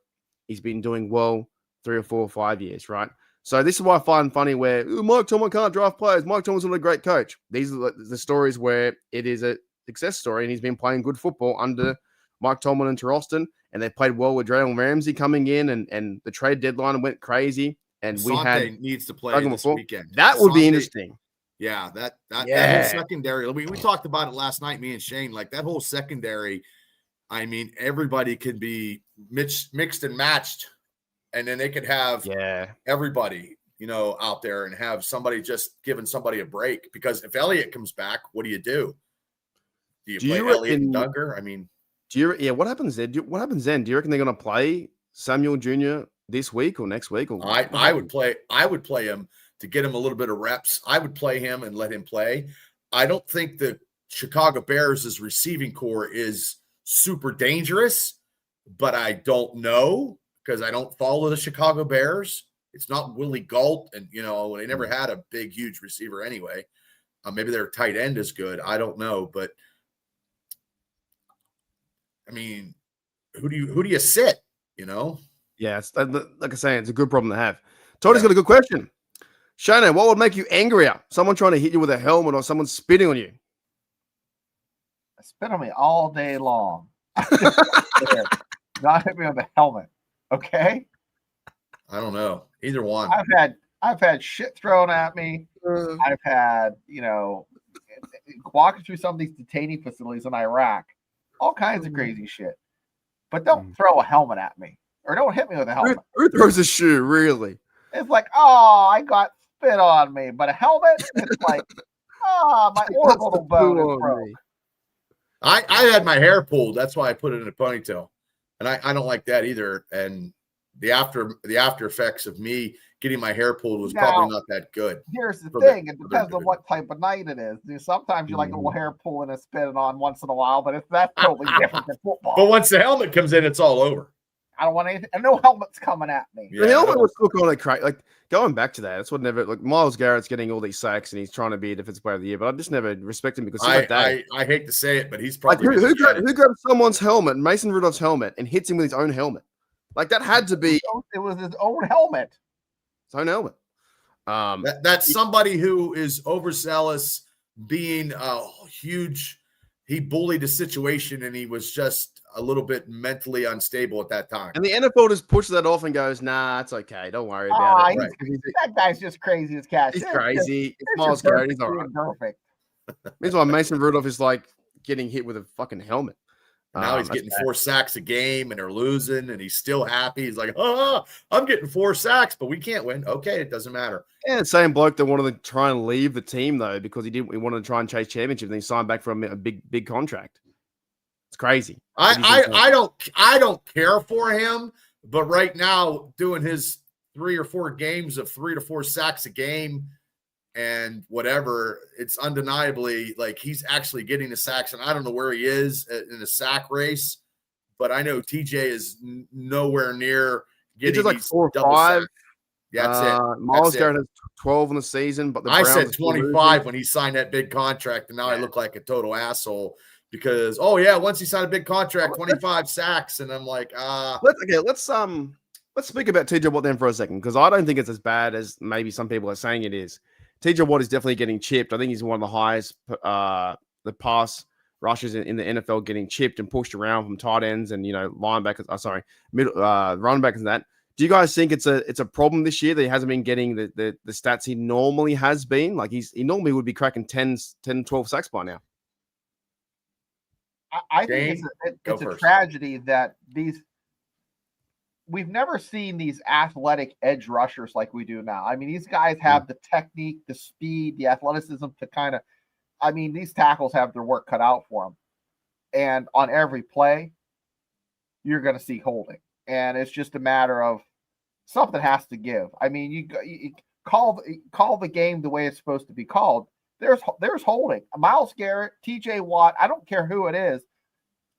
he's been doing well 3 or 4 or 5 years, right? So this is why I find funny where Mike Tomlin can't draft players. Mike Tomlin's not a great coach. These are the stories where it is a success story, and he's been playing good football under Mike Tomlin and Charleston, and they played well with Jalen Ramsey coming in, and the trade deadline went crazy. And Asante needs to play this weekend. That would be interesting. Yeah, that whole secondary. We talked about it last night, me and Shane. Like that whole secondary. I mean, everybody can be mixed and matched. And then they could have everybody, out there and have somebody just giving somebody a break. Because if Elliott comes back, what do you do? Do you play Elliott and Duggar? I mean, what happens then? What happens then? Do you reckon they're going to play Samuel Jr. this week or next week? Or I would play him to get him a little bit of reps, I would play him and let him play. I don't think the Chicago Bears' receiving core is super dangerous, but I don't know because I don't follow the Chicago Bears. It's not Willie Galt, and they never had a big, huge receiver anyway. Maybe their tight end is good. I don't know, but I mean, who do you sit? Yeah, it's, like I say, it's a good problem to have. Tony's got a good question. Shana, what would make you angrier? Someone trying to hit you with a helmet or someone spitting on you? Spit on me all day long. Not hit me with a helmet. Okay. I don't know. Either one. I've had shit thrown at me. I've had, walking through some of these detaining facilities in Iraq, all kinds of crazy shit. But don't throw a helmet at me, or don't hit me with a helmet. Who throws a shoe, really? It's like, oh, I got spit on me. But a helmet, it's like, oh, my orbital bone is broke. I had my hair pulled. That's why I put it in a ponytail. And I don't like that either. And the after effects of me getting my hair pulled was probably not that good. Here's the thing. It depends on what type of night it is. Sometimes you like a little hair pulling and spitting on once in a while, but that's totally different than football. But once the helmet comes in, it's all over. I don't want anything. No helmet's coming at me. The helmet was still kind of crack. Like going back to that, that's what never. Like Myles Garrett's getting all these sacks and he's trying to be a defensive player of the year, but I just never respect him because I hate to say it, but he's probably like who grabbed someone's helmet, Mason Rudolph's helmet, and hits him with his own helmet. Like that had to be. It was his own helmet. His own helmet. That's somebody who is overzealous, being huge. He bullied a situation and he was just a little bit mentally unstable at that time. And the NFL just pushes that off and goes, nah, it's okay. Don't worry about it. That guy's just crazy as cat. He's crazy. It's Myles Garrett. He's all right. Perfect. Meanwhile, Mason Rudolph is like getting hit with a fucking helmet. Now he's getting 4 sacks a game and they're losing and he's still happy. He's like, I'm getting 4 sacks, but we can't win. Okay, it doesn't matter. Yeah, same bloke that wanted to try and leave the team though because he wanted to try and chase championship and he signed back for a big contract. It's crazy. I don't care for him, but right now doing his 3 or 4 games of 3 to 4 sacks a game and whatever, it's undeniably like he's actually getting the sacks, and I don't know where he is in the sack race, but I know TJ is nowhere near getting just like 4 or 5. Yeah, that's it. Myles Garrett has 12 in the season, but I said 25 when he signed that big contract, and now I look like a total asshole because once he signed a big contract, 25 sacks, and I'm like, let's speak about TJ Watt then for a second because I don't think it's as bad as maybe some people are saying it is. TJ Watt is definitely getting chipped. I think he's one of the highest the pass rushers in the NFL, getting chipped and pushed around from tight ends and linebackers. Running backs and that. Do you guys think it's a problem this year that he hasn't been getting the stats he normally has been? Like he normally would be cracking 10, 12 sacks by now. I think it's a tragedy that we've never seen these athletic edge rushers like we do now. I mean, these guys have the technique, the speed, the athleticism to these tackles have their work cut out for them. And on every play, you're going to see holding. And it's just a matter of something has to give. I mean, you call the game the way it's supposed to be called. There's holding. Myles Garrett, TJ Watt, I don't care who it is.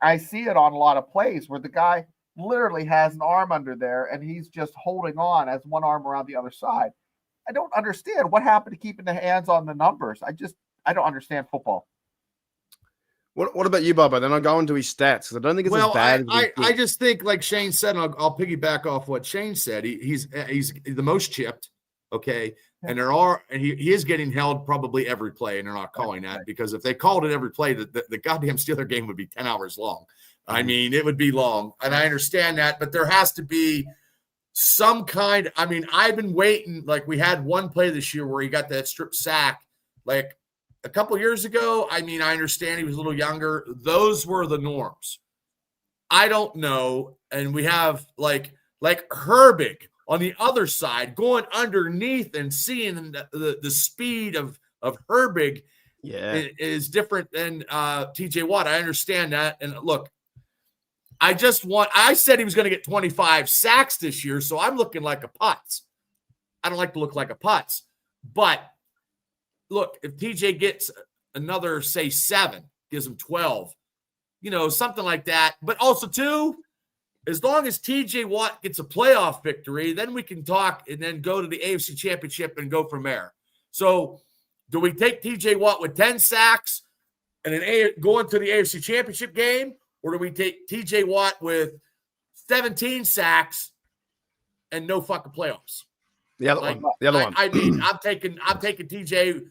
I see it on a lot of plays where the guy literally has an arm under there and he's just holding on as one arm around the other side. I don't understand what happened to keeping the hands on the numbers. I don't understand football. What about you, Bubba? Then I'll go into his stats because I don't think it's as bad. I just think, like Shane said, and I'll piggyback off what Shane said. He's the most chipped, okay, and he is getting held probably every play, and they're not calling that because if they called it every play, the goddamn Steeler game would be 10 hours long. I mean, it would be long, and I understand that, but there has to be some kind. I mean, I've been waiting. Like we had one play this year where he got that strip sack, like a couple years ago. I mean, I understand he was a little younger. Those were the norms. I don't know, and we have like Herbig on the other side going underneath and seeing the speed of Herbig is different than TJ Watt. I understand that, and look. I said he was going to get 25 sacks this year, so I'm looking like a putz. I don't like to look like a putz. But look, if TJ gets another, say, 7, gives him 12, something like that. But also, too, as long as TJ Watt gets a playoff victory, then we can talk and then go to the AFC Championship and go from there. So do we take TJ Watt with 10 sacks and then go into the AFC Championship game, or do we take TJ Watt with 17 sacks and no fucking playoffs? The other one. I mean, I'm taking TJ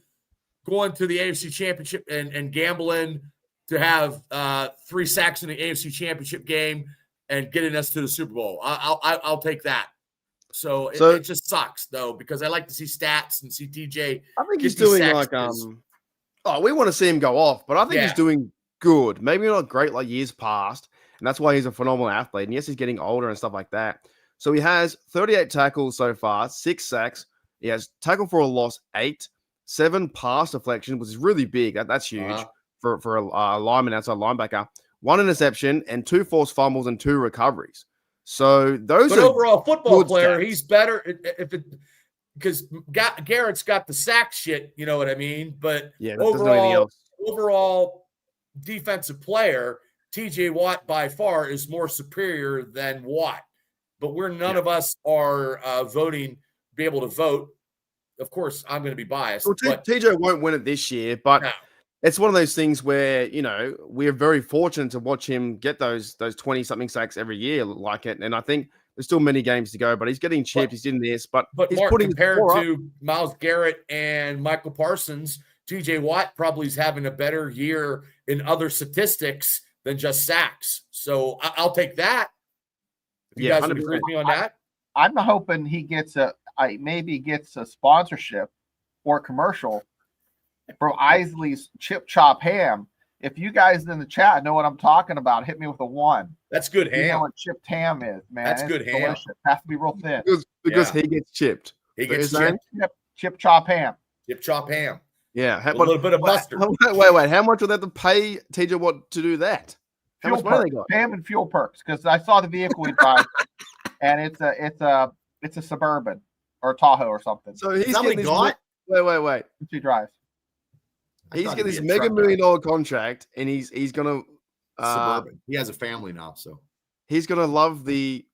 going to the AFC Championship and gambling to have 3 sacks in the AFC Championship game and getting us to the Super Bowl. I'll take that. So it just sucks though, because I like to see stats and see TJ. I think he's doing like we want to see him go off, but I think he's doing good. Maybe not great like years past, and that's why he's a phenomenal athlete. And yes, he's getting older and stuff like that. So he has 38 tackles so far, 6 sacks. He has tackle for a loss 8, 7 pass deflections, which is really big. That's huge for a lineman, outside linebacker. 1 interception and 2 forced fumbles and 2 recoveries. So those but are overall football player, stats. he's better because Garrett's got the sack shit, you know what I mean? But overall defensive player, TJ Watt by far is more superior than Watt. But none of us are be able to vote. Of course, I'm going to be biased. Well, TJ won't win it this year, but it's one of those things where, we're very fortunate to watch him get those 20-something sacks every year like it. And I think there's still many games to go, but he's getting chipped. He's in this. But he's Mark, putting compared to Myles Garrett and Michael Parsons, TJ Watt probably is having a better year in other statistics than just sacks. So I'll take that. You guys agree with me on that? I'm hoping he gets maybe gets a sponsorship or a commercial from Isley's Chip Chop Ham. If you guys in the chat know what I'm talking about, hit me with a 1. That's good ham. You know what chipped ham is, man. That's good ham. Delicious. Has to be real thin. Because he gets chipped. He gets chipped. Chip Chop Ham. Chip Chop Ham. Yeah. A little bit of mustard. Wait. How much would they have to pay TJ Watt to do that? How much money they got? Ham and fuel perks, because I saw the vehicle he drives, and it's a Suburban or a Tahoe or something. So he's getting this. Wait. He drives. He's getting this mega $1 million contract, and he's gonna Suburban. He has a family now, so he's gonna love the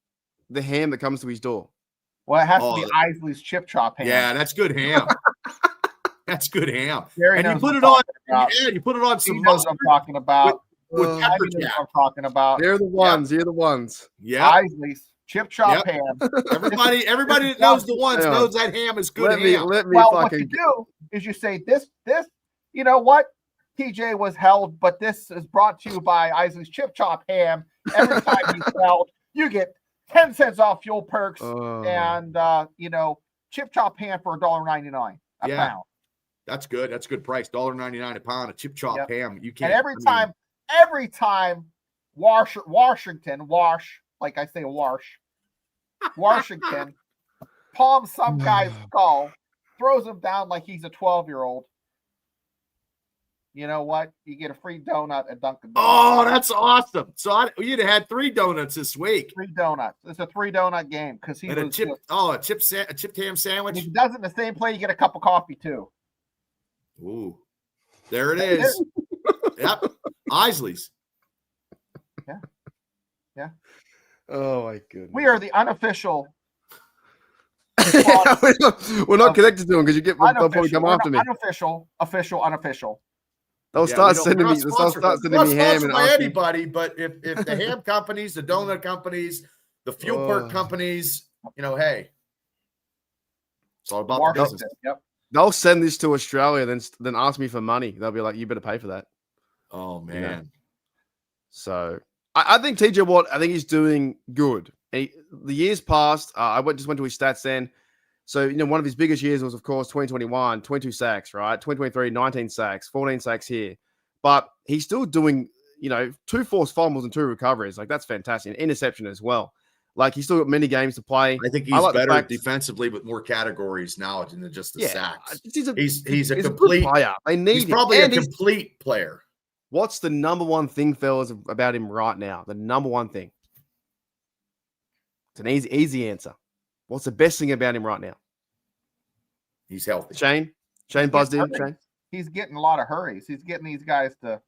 ham that comes to his door. Well, it has to be Isley's Chip Chop Ham. Yeah, that's good ham. That's good ham. And you put it on. Yeah, you put it on some mustard. I'm talking about. With pepper jack. I'm talking about. They're the ones. You're the ones. Yeah. Isley's Chip Chop Ham. Everybody that knows the ones knows that ham is good ham. What you do is you say this. You know what? TJ was held, but this is brought to you by Isley's Chip Chop Ham. Every time he's held, you get 10 cents off fuel perks and Chip Chop Ham for $1.99 a pound. That's good. That's a good price. $1.99 a pound of Chip Chop ham. You can't. And every time Washington, palms some guy's skull, throws him down like he's a 12-year-old. You know what? You get a free donut at Dunkin' Donuts. Oh, that's awesome. So you'd have had 3 donuts this week. 3 donuts. It's a 3-donut game because he a chipped ham sandwich. If he does it in the same play, you get a cup of coffee too. Ooh, there it is. Yep, Isley's. Yeah. Oh my goodness. We are the unofficial. We're not connected to them because they'll probably come after me. Unofficial. They'll start sending me. They'll start sending me ham and by anybody. But if the ham companies, the donut companies, the fuel perk companies, hey, it's all about the business. Yep. They'll send this to Australia, then ask me for money. They'll be like, "You better pay for that." Oh man. So I think TJ Watt. I think he's doing good. The years past, I just went to his stats then. So, one of his biggest years was, of course, 2021, 22 sacks, right? 2023, 19 sacks, 14 sacks here. But he's still doing, 2 forced fumbles and 2 recoveries. Like, that's fantastic. An interception as well. Like, he's still got many games to play. I think he's better defensively with more categories now than just the sacks. He's a complete player. They need he's probably a complete player. What's the number one thing, fellas, about him right now? The number one thing. It's an easy answer. What's the best thing about him right now? He's healthy. Shane He's buzzed in. getting Shane. hurries. He's getting a lot of hurries. He's getting these guys to.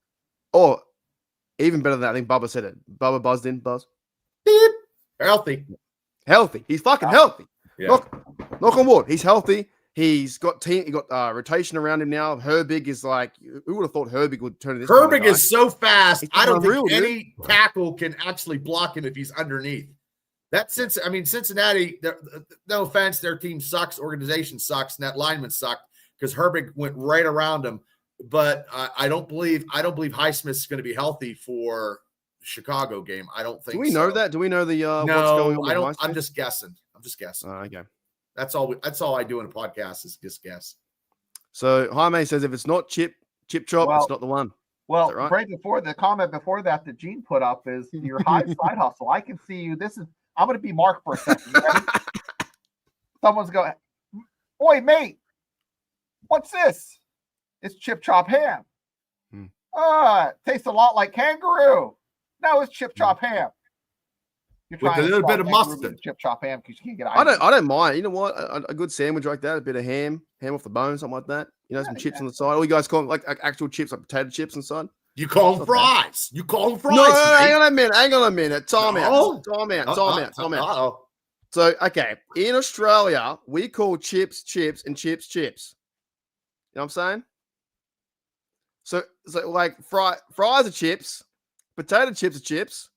Or even better than that, I think Bubba said it. Bubba buzzed in. Buzz. Beep. Healthy. Healthy. He's fucking healthy. Yeah. Knock on wood. He's healthy. He's got team. He got rotation around him now. Herbig is like, who would have thought Herbig would turn this? Herbig is so fast. He's I don't unreal, think any tackle can actually block him if he's underneath. Cincinnati. No offense, their team sucks, organization sucks, and that lineman sucked because Herbig went right around him. But I don't believe Highsmith's going to be healthy for the Chicago game. I don't think. Do we know that? Do we know the no, what's going on? I don't. I'm just guessing. Okay. That's all I do in a podcast is just guess. So Jaime says if it's not chip chop, it's not the one. Well, right? right before the comment before that Gene put up is your high side hustle. I can see you. I'm going to be Mark for a second. You ready? Someone's going, "Oi, mate, what's this? It's chip chop ham. Tastes a lot like kangaroo. No, it's chip chop ham. You're With a little bit of mustard. Chip chop ham because you can't get. I don't mind. You know what? A good sandwich like that, a bit of ham off the bone, something like that. You know, some chips on the side. All you guys call them like actual chips, like potato chips inside. You call them fries. You call them fries. No, hang on a minute. Time out. So, okay, in Australia, we call chips and chips. You know what I'm saying? So like fries are chips, potato chips are chips,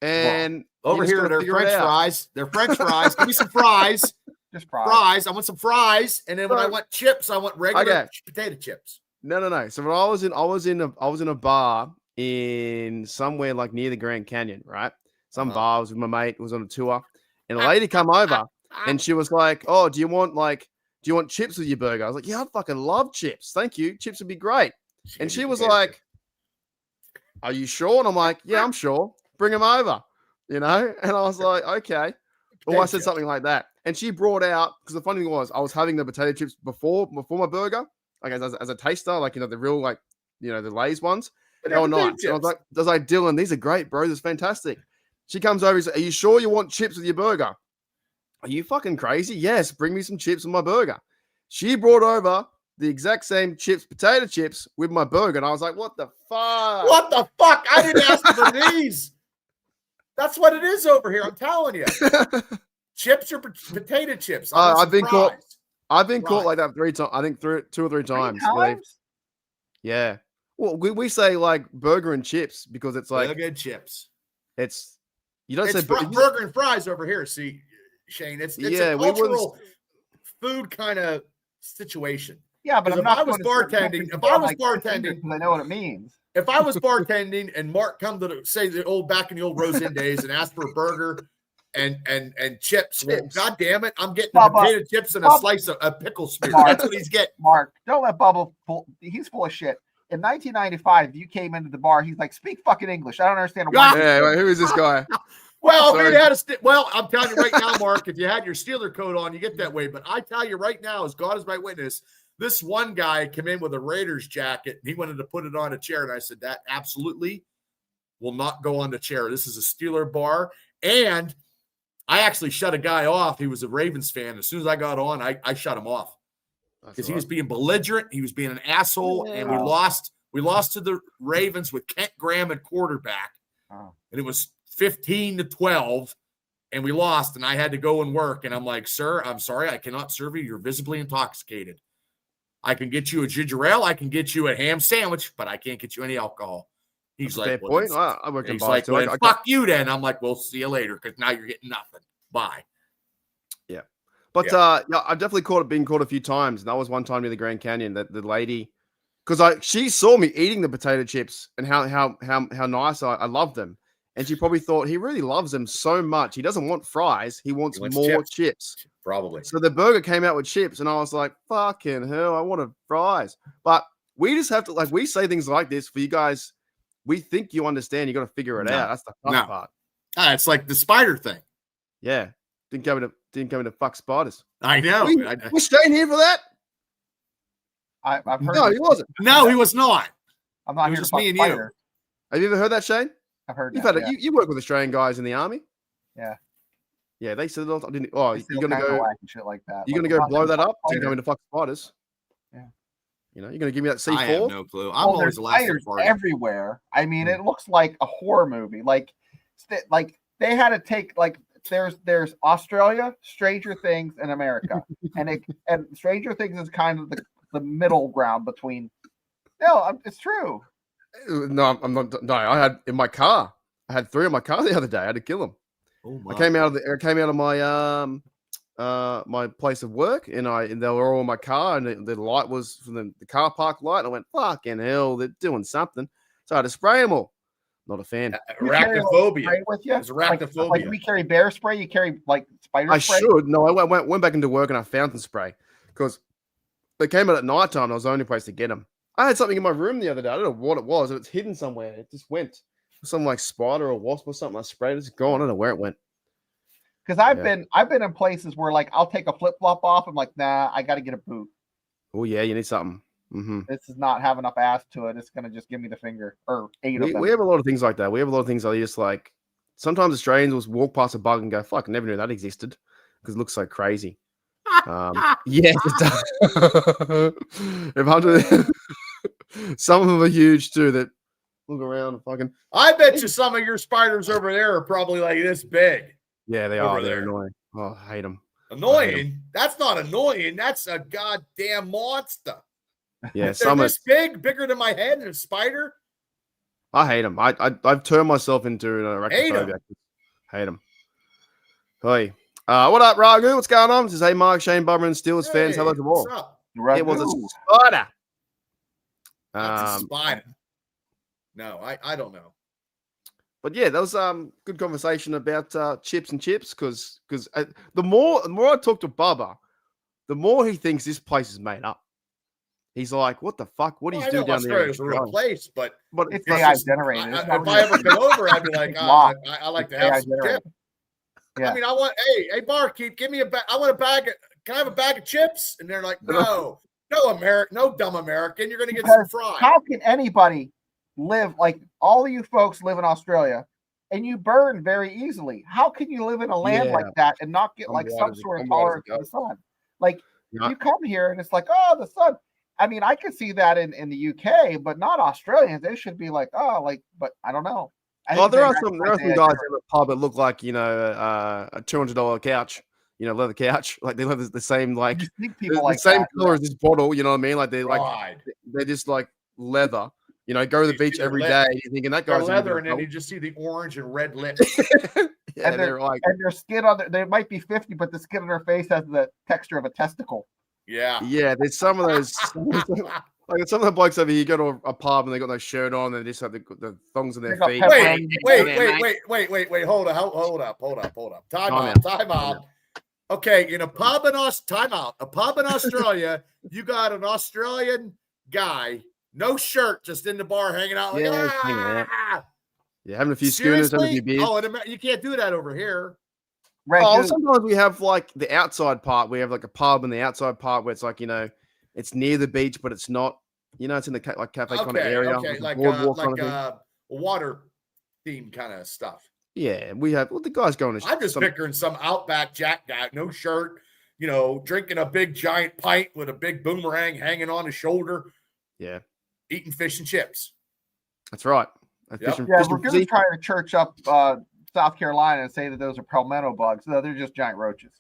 and over here they're French fries. They're French fries. Give me some fries. Just fries. Fries. I want some fries, and then when I want chips, I want regular potato chips. No. So when I was in a bar in somewhere like near the Grand Canyon, right? Some bar. I was with my mate. It was on a tour, and a lady come over, and she was like, "Oh, do you want chips with your burger?" I was like, "Yeah, I fucking love chips. Thank you. Chips would be great." And she was like, "Are you sure?" And I'm like, "Yeah, I'm sure. Bring them over." You know? And I was like, "Okay." Or I said something like that. And she brought out, because the funny thing was, I was having the potato chips before my burger, like as a taster, like, you know, the real, like, you know, the Lay's ones. They were nice. And I was like, "Dylan, these are great, bro. This is fantastic." She comes over and says, "Are you sure you want chips with your burger?" "Are you fucking crazy?" "Yes, bring me some chips with my burger." She brought over the exact same potato chips with my burger. And I was like, "What the fuck? What the fuck? I didn't ask for these." That's what it is over here. I'm telling you. Chips or potato chips. I've been caught like that 3 times. I think 2 or 3 times. 3 times? Yeah. Well, we say like burger and chips because it's like good chips. You don't say burger and fries over here. See, Shane, it's a cultural food kind of situation. Yeah, but if I was bartending, I know what it means. If I was bartending and Mark come to say back in the old Rosin days and ask for a burger and chips, well, God damn it, I'm getting potato chips and a slice of a pickle spear. That's what he's getting. Mark, don't let Bubba he's full of shit. In 1995, you came into the bar. He's like, "Speak fucking English. I don't understand." Yeah, wait, who is this guy? Well, I'm telling you right now, Mark, if you had your Steeler coat on, you get that way. But I tell you right now, as God is my witness, this one guy came in with a Raiders jacket. And he wanted to put it on a chair. And I said, that absolutely will not go on the chair. This is a Steeler bar. And I actually shut a guy off. He was a Ravens fan. As soon as I got on, I shut him off. Because he was being belligerent. He was being an asshole. Yeah. And we lost to the Ravens with Kent Graham at quarterback. Oh. And it was 15-12. And we lost. And I had to go and work. And I'm like, "Sir, I'm sorry. I cannot serve you. You're visibly intoxicated. I can get you a ginger ale. I can get you a ham sandwich, but I can't get you any alcohol." He's like, "Fair point. I work in he's like, "Well, fuck you then." I'm like, "We'll see you later because now you're getting nothing. Bye." Yeah. But I've definitely been caught a few times. And that was one time near the Grand Canyon that the lady, because she saw me eating the potato chips and how nice I loved them. And she probably thought he really loves them so much. He doesn't want fries. He wants more chips. Probably. So the burger came out with chips, and I was like, "Fucking hell, I wanted fries." But we just have to, like, we say things like this for you guys. We think you understand. You got to figure it out. That's the fun part. It's like the spider thing. Yeah, didn't come to fuck spiders. I know. Was Shane here for that? I've heard. No, he wasn't. No, he was not. I'm not here. Just me and spider. You. Have you ever heard that, Shane? I've heard. You work with Australian guys in the army. Yeah. Yeah, they said it all. I didn't. Oh, They you're still gonna kinda go. like and shit like that. You're Like, gonna I'm go not blow gonna that fuck up to spider. go into fuck spiders. Yeah. You know, you're gonna give me that I have C4. no clue. I'm Well, always there's the last to spiders party. everywhere. I mean, Mm. it looks like a horror movie. Like they had to take there's Australia, Stranger Things, and America, and Stranger Things is kind of the middle ground between. No, it's true. No, I'm not. No, I had in my car. I had 3 in my car the other day. I had to kill them. Oh my! I came out of my my place of work, and they were all in my car, and the light was from the car park light. And I went, fucking hell, they're doing something. So I had to spray them all. Not a fan. You carry Arachnophobia. spray with you? There's arachnophobia. Like we carry bear spray. You carry like spider I spray. should. No, I went back into work and I found some spray because they came out at night time. And I was the only place to get them. I had something in my room the other day. I don't know what it was. It's hidden somewhere. It just went. Some like spider or wasp or something. I sprayed it. It's gone. I don't know where it went. Because I've been in places where like I'll take a flip flop off. I'm like, nah, I got to get a boot. Oh yeah, you need something. Mm-hmm. This does not have enough ass to it. It's gonna just give me the finger or 8 of them. We have a lot of things like that. We have a lot of things that are just like sometimes Australians will walk past a bug and go, "Fuck, never knew that existed," because it looks so crazy. Yes, it does. If 100, some of them are huge too. That look around and fucking. I bet you some of your spiders over there are probably like this big. Yeah, they Over are. They're there. annoying. Oh, I hate them. Annoying? That's not annoying. That's a goddamn monster. Yeah, They're some this big, bigger than my head, and a spider. I hate them. I've turned myself into an Hate 'em. arachnophobia. Hate them. Hey, what up, Ragu? What's going on? This is Hey Mark, Shane Bummer, and Steelers fans. Hello to all. What's up? It was a spider. That's a spider. No, I don't know. But yeah, that was good conversation about chips and chips because the more I talk to Bubba, the more he thinks this place is made up. He's like, "What the fuck? What do you do down there?" Australia's a real place, but It's AI generated. if I ever come over, I'd be like, I like to have some chips. Yeah. I mean, I want, hey, barkeep, give me I want a bag. Can I have a bag of chips? And they're like, no, American, no dumb American. You're going to get some fries. How can anybody live like all of you folks live in Australia and you burn very easily? How can you live in a land like that and not get like some sort of tolerance to the sun? Like you come here and it's like, oh, the sun. I mean, I could see that in the UK, but not Australians. They should be like, oh, like, but I don't know. There are some guys in the pub that look like, you know, a $200 couch, you know, leather couch. Like they have the same, like the same color as this bottle. You know what I mean? Like they're just like leather. You know, go to the beach every day. You're thinking that guy's leather, and then you just see the orange and red lips. Yeah, they're like, and their skin on they might be 50, but the skin on their face has the texture of a testicle. Yeah. Yeah, there's some of those. Like some of the blokes over here, you go to a pub and they got no shirt on, and they just have the thongs on their feet. Wait. Hold up. Time out. Okay, in a pub in Australia, you got an Australian guy, no shirt, just in the bar hanging out. Like, Yeah, having a few schooners, having a few beers. Oh, you can't do that over here. Right, sometimes we have like the outside part. We have like a pub and the outside part where it's like, you know, it's near the beach, but it's not. You know, it's in the cafe kind of area. Okay, like water theme kind of stuff. Yeah, we have. Well, the guy's going to. I'm just picturing some Outback Jack guy, no shirt, you know, drinking a big giant pint with a big boomerang hanging on his shoulder. Yeah, eating fish and chips. That's right. We're going to try to church up South Carolina and say that those are palmetto bugs. No, they're just giant roaches.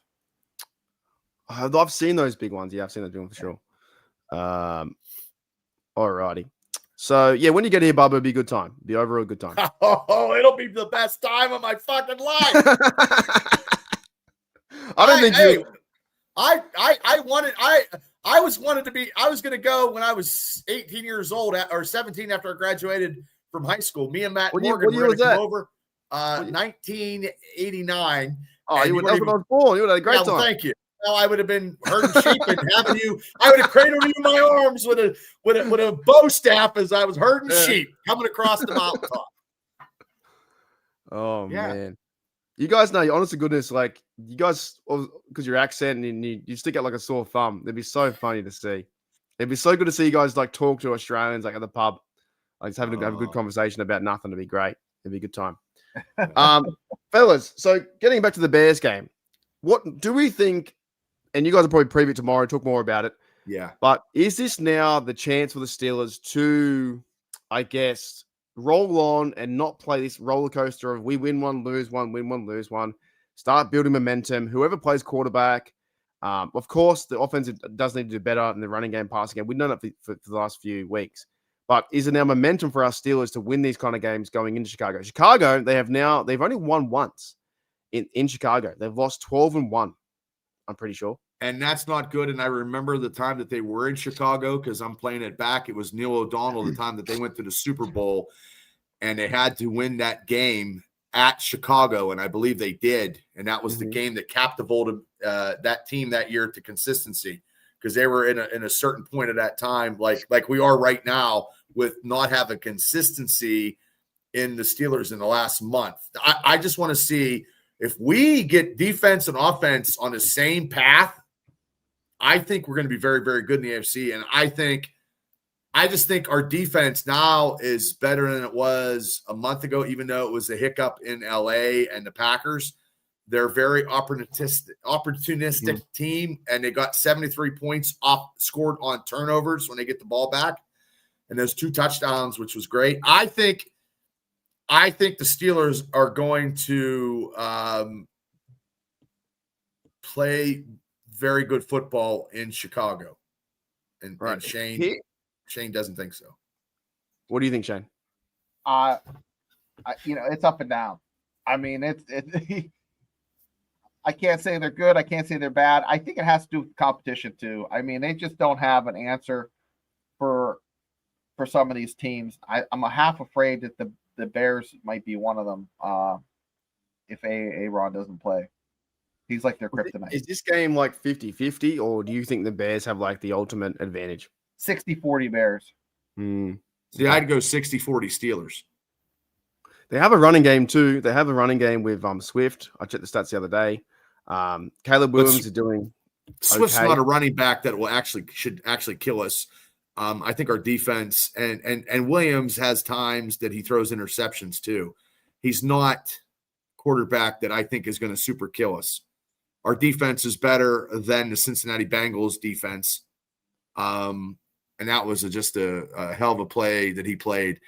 I've seen those big ones. Yeah, I've seen those big ones for sure. Alrighty. So yeah, when you get here, Bubba, it'll be a good time. Be overall a good time. Oh, it'll be the best time of my fucking life. I don't think you. I was going to go when I was 18 years old or 17 after I graduated from high school. Me and Matt Morgan were going to come over. 1989. Oh, that was when I was born. You would have had a great time. Well, thank you. Well, I would have been herding sheep and having you. I would have cradled you in my arms with a bow staff as I was herding sheep coming across the mountaintop. Oh man, you guys know, honest to goodness, like you guys, because your accent and you stick out like a sore thumb. It'd be so funny to see. It'd be so good to see you guys like talk to Australians like at the pub, like just have a good conversation about nothing. It'd be great. It'd be a good time. Fellas, so getting back to the Bears game, what do we think? And you guys will probably preview it tomorrow, talk more about it. Yeah. But is this now the chance for the Steelers to, I guess, roll on and not play this roller coaster of we win one, lose one, win one, lose one, start building momentum? Whoever plays quarterback, of course, the offense does need to do better in the running game, passing game. We've done it for the last few weeks. But is it now momentum for our Steelers to win these kind of games going into Chicago? Chicago, they've only won once in Chicago. They've lost 12-1, I'm pretty sure. And that's not good. And I remember the time that they were in Chicago because I'm playing it back. It was Neil O'Donnell, the time that they went to the Super Bowl and they had to win that game at Chicago. And I believe they did. And that was the game that catapulted that team that year to consistency because they were in a certain point at that time, like we are right now with not having consistency in the Steelers in the last month. I just want to see if we get defense and offense on the same path. I think we're going to be very, very good in the AFC. And I just think our defense now is better than it was a month ago, even though it was a hiccup in LA and the Packers. They're a very opportunistic team, and they got 73 points scored on turnovers when they get the ball back. And those 2 touchdowns, which was great. I think the Steelers are going to play very good football in Chicago. And Shane doesn't think so. What do you think, Shane? It's up and down. I mean, it's I can't say they're good. I can't say they're bad. I think it has to do with competition too. I mean, they just don't have an answer for some of these teams. I'm half afraid that the Bears might be one of them if Aaron doesn't play. He's like their kryptonite. Is this game like 50-50, or do you think the Bears have like the ultimate advantage? 60-40 Bears. See, I'd go 60-40 Steelers. They have a running game too. They have a running game with Swift. I checked the stats the other day. Caleb Williams is doing Swift's okay. not a running back that should actually kill us. I think our defense and Williams has times that he throws interceptions too. He's not quarterback that I think is going to super kill us. Our defense is better than the Cincinnati Bengals defense. And that was just a hell of a play that he played.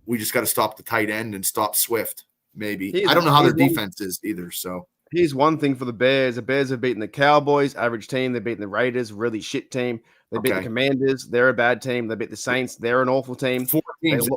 We just got to stop the tight end and stop Swift, maybe. I don't know how their defense is either. So here's one thing for the Bears. The Bears have beaten the Cowboys, average team. They've beaten the Raiders, really shit team. They beat the Commanders. They're a bad team. They beat the Saints. They're an awful team. 4 teams.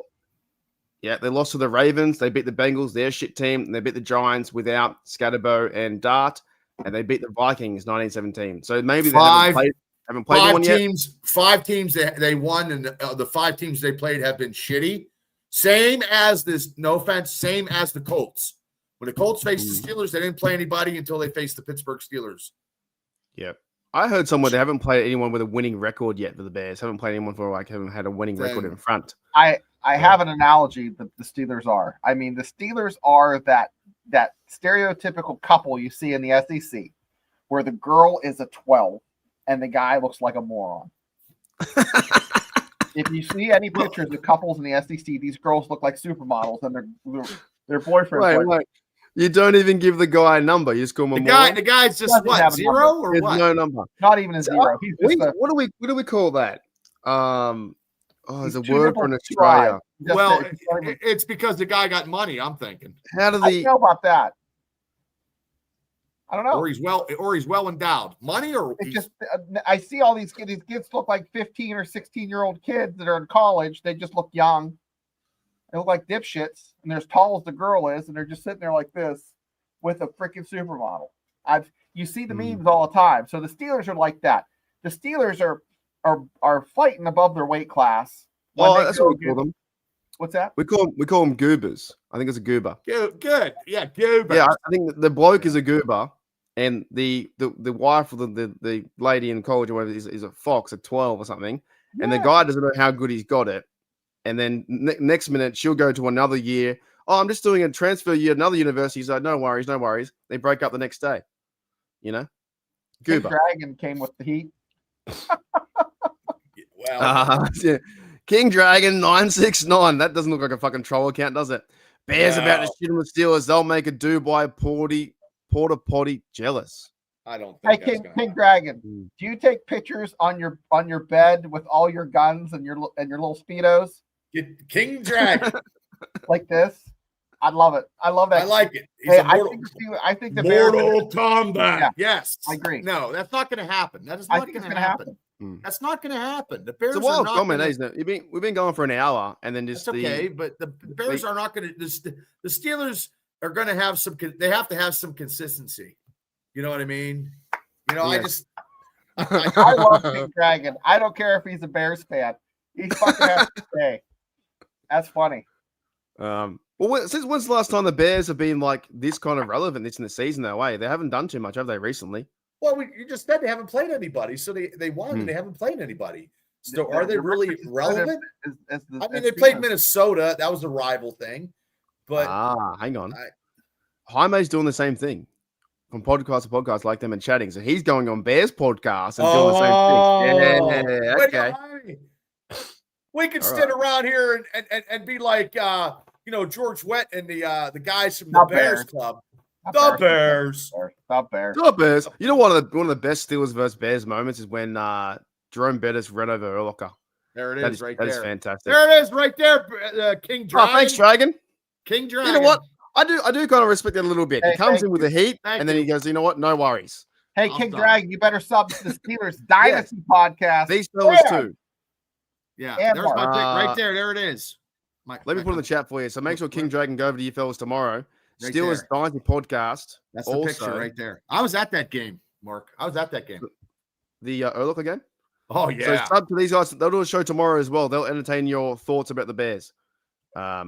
They lost to the Ravens. They beat the Bengals. They're a shit team. And they beat the Giants without Scatterbo and Dart. And they beat the Vikings 1917. So maybe they haven't played one yet. 5 teams they won, and the 5 teams they played have been shitty. Same as the Colts. When the Colts faced the Steelers, they didn't play anybody until they faced the Pittsburgh Steelers. Yep. I heard somewhere they haven't played anyone with a winning record yet for the Bears. Haven't played anyone haven't had a winning record in front. I have an analogy that the Steelers are. I mean, the Steelers are that stereotypical couple you see in the SEC where the girl is a 12 and the guy looks like a moron. If you see any pictures of couples in the SEC, these girls look like supermodels and their boyfriends. Wait. You don't even give the guy a number. You just call him a moron. The guy's just what, 0 or There's what? no number. Not even a 0. What do we call that? There's a word for an Australia. Well, it's because the guy got money, I'm thinking. How do I don't know about that. I don't know. Or he's well endowed. Money or I see all these kids. These kids look like 15 or 16-year-old kids that are in college. They just look young. They look like dipshits, and they're as tall as the girl is, and they're just sitting there like this with a freaking supermodel. You see the memes all the time. So the Steelers are like that. The Steelers are fighting above their weight class. That's what we call them. What's that? We call them goobers. I think it's a goober. Good. Yeah, goober. Yeah, I think the bloke is a goober, and the wife or the lady in college or whatever is a fox, a 12 or something. Yeah. And the guy doesn't know how good he's got it. And then next minute, she'll go to another year. Oh, I'm just doing a transfer year, another university. He's like, no worries. They break up the next day. You know? Goober. King Dragon came with the heat. Yeah. King Dragon 969. That doesn't look like a fucking troll account, does it? Bears about to No. shit on the Steelers. They'll make a Dubai porta potty jealous. I don't Hey, think that's King, gonna King happen. Dragon, Mm. do you take pictures on your bed with all your guns and your little speedos Get King Dragon. like this? I love it. I love that. I like it. He's Hey, a mortal, I think the Bears. Mortal Kombat. Yeah, Yes, I agree. No, that's not going to happen. That is I not think it's going to gonna happen. happen. That's not going to happen. The Bears It's a are wild not comment, gonna, isn't it? We've been going for an hour, and then just That's okay, but the Bears are not going to. The Steelers are going to have some. They have to have some consistency. You know what I mean? You know, I Yes. just. I love King Dragon. I don't care if he's a Bears fan. He fucking has to stay. That's funny. Well, since when's the last time the Bears have been like this kind of relevant this in the season? That way, they haven't done too much, have they, recently? Well, you just said they haven't played anybody, so they won and they haven't played anybody. So are they really relevant? I mean, they played Minnesota. That was a rival thing, but hang on. Jaime's doing the same thing from podcast to podcast, like them and chatting. So he's going on Bears podcast and doing the same thing. Yeah, okay. We could stand around here and be like, George Wett and the guys from the Bears Club. The Bears. The Bears. You know, one of the best Steelers versus Bears moments is when Jerome Bettis ran over Urlacher. There it is, right there. That is fantastic. There it is, right there, King Dragon. Oh, thanks, Dragon. King Dragon. You know what? I do kind of respect that a little bit. Hey, he comes in with the heat, and then he goes, you know what? No worries. Hey, King Dragon, you better sub to the Steelers Dynasty podcast. These fellas too. Yeah, and there's my pick right there. There it is. Let me put in the chat for you. So make sure King Dragon go over to you fellas tomorrow. Right Steelers Dynasty podcast. That's the picture right there. I was at that game, Mark. I was at that game. The Urlacher game? Oh, yeah. So sub to these guys. They'll do a show tomorrow as well. They'll entertain your thoughts about the Bears. I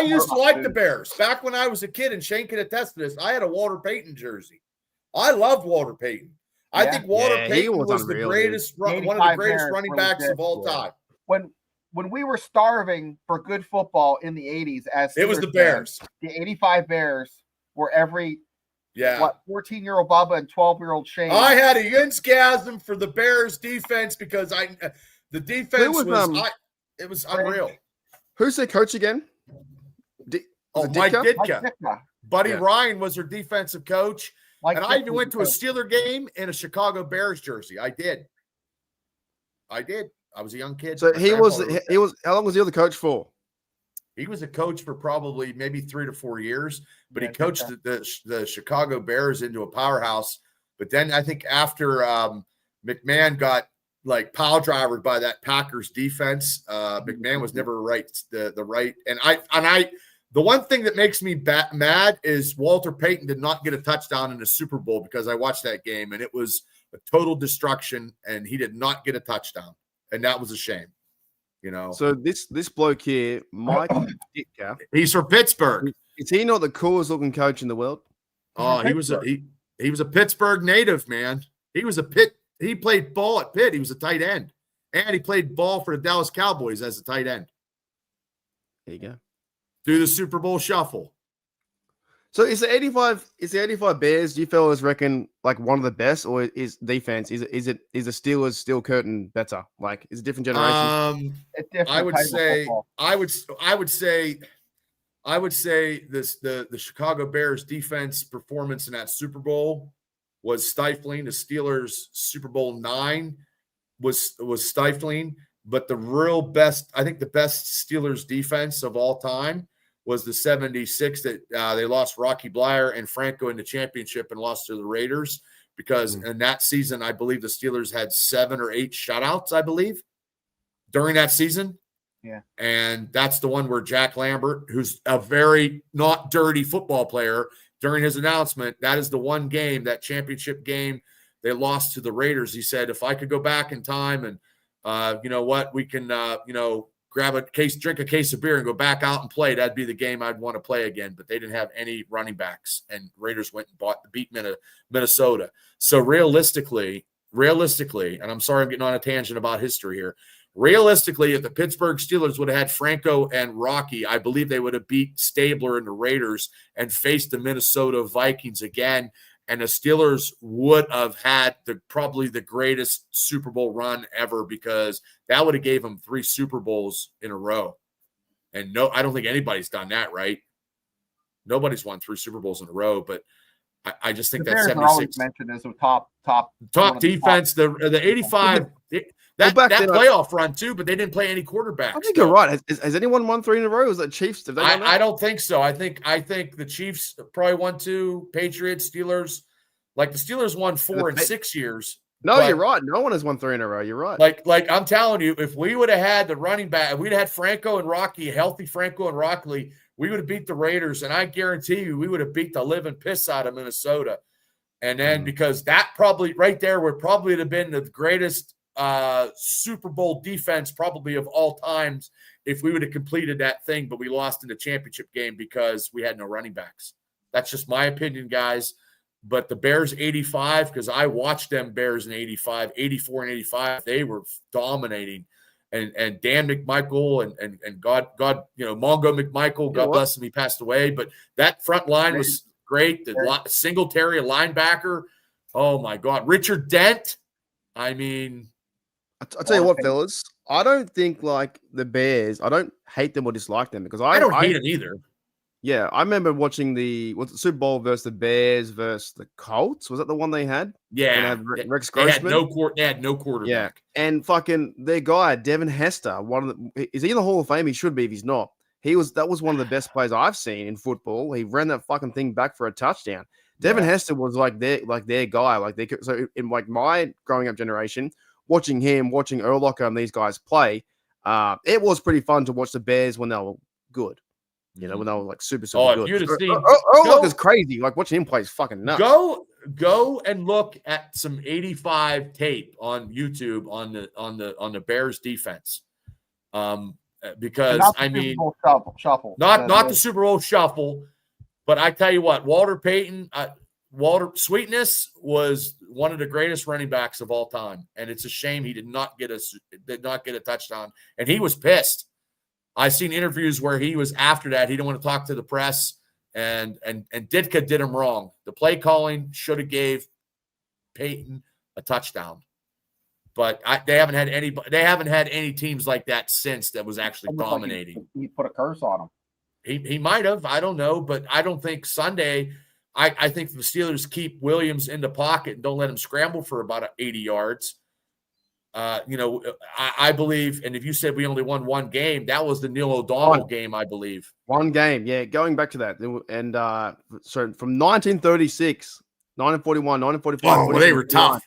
used to like the Bears. Back when I was a kid, and Shane can attest to this, I had a Walter Payton jersey. I loved Walter Payton. I think Walter Payton was the greatest, one of the greatest running backs of all time. When we were starving for good football in the 80s, it was the Bears. The 85 Bears were every 14-year-old Bubba and 12-year-old Shane. I had a yinsgasm for the Bears defense because the defense it was unreal. Who's their coach again? Mike Ditka. Buddy Ryan was their defensive coach. And I even went to a Steeler game in a Chicago Bears jersey. I did. I was a young kid. So he was. How long was he the coach for? He was a coach for probably maybe 3 to 4 years, but he coached the Chicago Bears into a powerhouse. But then I think after McMahon got like pile drivered by that Packers defense, McMahon was never the right. And the one thing that makes me mad is Walter Payton did not get a touchdown in the Super Bowl because I watched that game and it was a total destruction and he did not get a touchdown. And that was a shame, So this bloke here, Mike Ditka, he's from Pittsburgh. Is he not the coolest looking coach in the world? Oh, he was a Pittsburgh native, man. He played ball at Pitt. He was a tight end. And he played ball for the Dallas Cowboys as a tight end. There you go. Do the Super Bowl shuffle. So is the 85 Bears, do you fellas reckon like one of the best, or is defense? Is the Steelers steel curtain better? Like, is it different generations? I would say the Chicago Bears defense performance in that Super Bowl was stifling. The Steelers Super Bowl 9 was stifling, but the real best, I think the best Steelers defense of all time was the 76 that they lost Rocky Bleier and Franco in the championship and lost to the Raiders because in that season, I believe the Steelers had 7 or 8 shutouts, I believe, during that season. Yeah. And that's the one where Jack Lambert, who's a very not dirty football player, during his announcement, that is the one game, that championship game they lost to the Raiders. He said, if I could go back in time and, we can, grab drink a case of beer and go back out and play, that'd be the game I'd want to play again. But they didn't have any running backs, and Raiders went and beat Minnesota. So realistically, and I'm sorry I'm getting on a tangent about history here. Realistically, if the Pittsburgh Steelers would have had Franco and Rocky, I believe they would have beat Stabler and the Raiders and faced the Minnesota Vikings again. And the Steelers would have had probably the greatest Super Bowl run ever because that would have gave them 3 Super Bowls in a row. And no, I don't think anybody's done that, right? Nobody's won 3 Super Bowls in a row, but I just think The that Bears are 76 always mentioned as a top defense, the 85, that playoff run too, but they didn't play any quarterbacks. I think you're right. Has anyone won 3 in a row? Is that Chiefs? I don't think so. I think the Chiefs probably won 2, Patriots, Steelers. Like the Steelers won 4 in 6 years. No, you're right. No one has won 3 in a row. You're right. Like I'm telling you, if we would have had the running back, we'd have had Franco and Rocky, healthy Franco and Rocky, we would have beat the Raiders, and I guarantee you we would have beat the living piss out of Minnesota. And then because that probably right there would probably have been the greatest Super Bowl defense probably of all times if we would have completed that thing, but we lost in the championship game because we had no running backs. That's just my opinion, guys. But the Bears 85, because I watched them Bears in 85, 84 and 85, they were dominating. And Dan McMichael and God, Mongo McMichael, God bless him, he passed away. But that front line was great. The Singletary, a linebacker. Oh my God. Richard Dent. I mean, I'll tell you what, fellas. I don't think like the Bears, I don't hate them or dislike them because I don't hate them either. Yeah, I remember watching the Super Bowl versus the Bears versus the Colts. Was that the one they had? Yeah, Rex Grossman. They had no quarterback. Yeah, and fucking their guy Devin Hester. Is he in the Hall of Fame? He should be if he's not. That was one of the best plays I've seen in football. He ran that fucking thing back for a touchdown. Devin Hester was like their guy. So in like my growing up generation, watching him, watching Urlacher and these guys play, it was pretty fun to watch the Bears when they were good. When they were like super good. If you'd have seen Urlacher's crazy. Like watching him play is fucking nuts. Go and look at some 85 tape on YouTube on the Bears defense. Because I mean, shuffle. Not the Super Bowl shuffle, but I tell you what, Walter Payton, Walter Sweetness was one of the greatest running backs of all time, and it's a shame he did not get a touchdown, and he was pissed. I've seen interviews where he was after that. He didn't want to talk to the press, and Ditka did him wrong. The play calling should have gave Peyton a touchdown, but they haven't had any teams like that since that was actually dominating. He put a curse on him. He might have. I don't know, but I don't think Sunday. I think the Steelers keep Williams in the pocket and don't let him scramble for about 80 yards. I believe, and if you said we only won one game, that was the Neil O'Donnell game, I believe. One game, yeah. Going back to that, and so from 1936, 1941, 1945, they were tough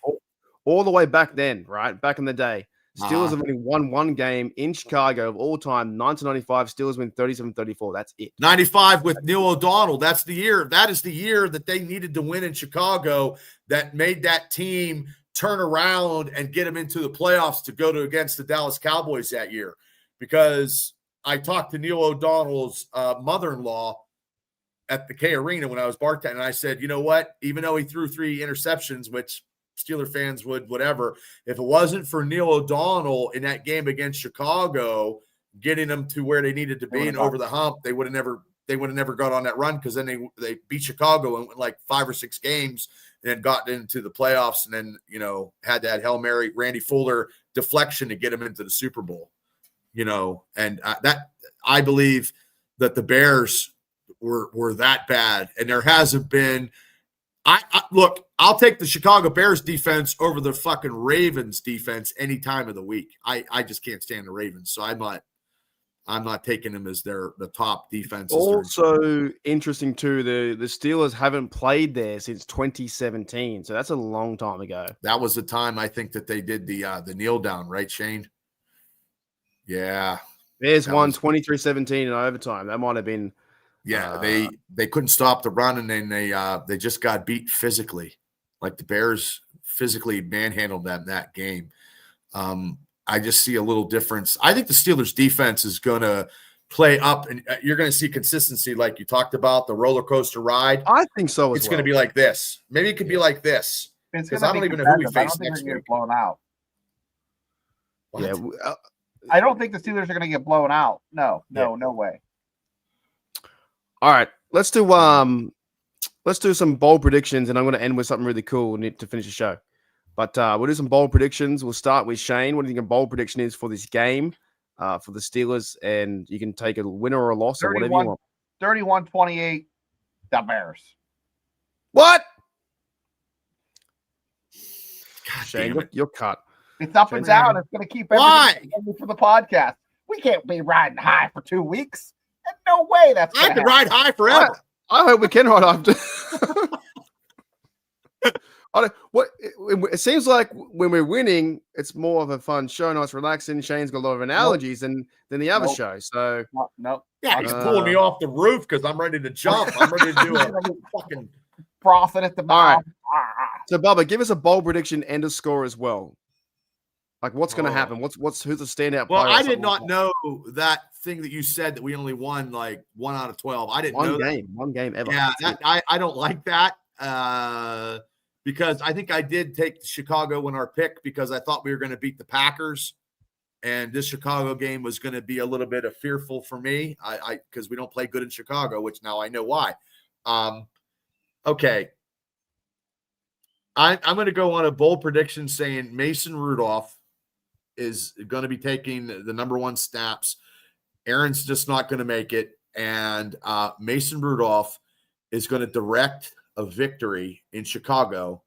all the way back then, right? Back in the day, Steelers have only won one game in Chicago of all time. 1995, Steelers win 37-34. That's it. 95 with Neil O'Donnell. That's the year. That is the year that they needed to win in Chicago. That made that team turn around and get them into the playoffs to go against the Dallas Cowboys that year. Because I talked to Neil O'Donnell's mother-in-law at the K Arena when I was bartending, and I said, you know what? Even though he threw 3 interceptions, which Steeler fans would whatever, if it wasn't for Neil O'Donnell in that game against Chicago, getting them to where they needed to be and over the hump, they would have never got on that run, because then they beat Chicago and went like 5 or 6 games and then got into the playoffs, and then had that Hail Mary Randy Fuller deflection to get them into the Super Bowl. And that I believe that the Bears were that bad, and there hasn't been. Look, I'll take the Chicago Bears defense over the fucking Ravens defense any time of the week. I just can't stand the Ravens, so I'm not taking them as the top defense. Also interesting too, the Steelers haven't played there since 2017, so that's a long time ago. That was the time I think that they did the kneel down, right, Shane? Yeah, Bears won 23-17 in overtime. That might have been. Yeah, they couldn't stop the run, and then they just got beat physically. Like the Bears physically manhandled them that game. I just see a little difference. I think the Steelers defense is going to play up, and you're going to see consistency like you talked about, the roller coaster ride. I think so. It's going to be like this. Maybe it could be like this. Because I don't even know who we face next week. Get blown out. What? Yeah, I don't think the Steelers are going to get blown out. No way. All right, let's do some bold predictions, and I'm going to end with something really cool to finish the show. But we'll do some bold predictions. We'll start with Shane. What do you think a bold prediction is for this game? for the Steelers, and you can take a winner or a loss or whatever you want. 31-28, the Bears. What? God Shane, damn it. you're cut. It's up and down. It's going to keep everything for the podcast. We can't be riding high for 2 weeks. There's no way that's I going to could ride high forever. I hope we can ride after. It seems like when we're winning, it's more of a fun show, nice, relaxing. Shane's got a lot of analogies than the other show. So no. Yeah, he's pulling me off the roof because I'm ready to jump. I'm ready to do a fucking frothing at the mouth. All right. So Bubba, give us a bold prediction and a score as well. Like what's going to happen? Who's the standout player? Well, I did not know that thing that you said that we only won like 1 out of 12. I didn't know that. One game ever. Yeah, I don't like that. Because I think I did take Chicago in our pick because I thought we were going to beat the Packers, and this Chicago game was going to be a little bit of fearful for me. Because we don't play good in Chicago, which now I know why. Okay, I'm going to go on a bold prediction saying Mason Rudolph is going to be taking the number 1 snaps. Aaron's just not going to make it, and Mason Rudolph is going to direct a victory in Chicago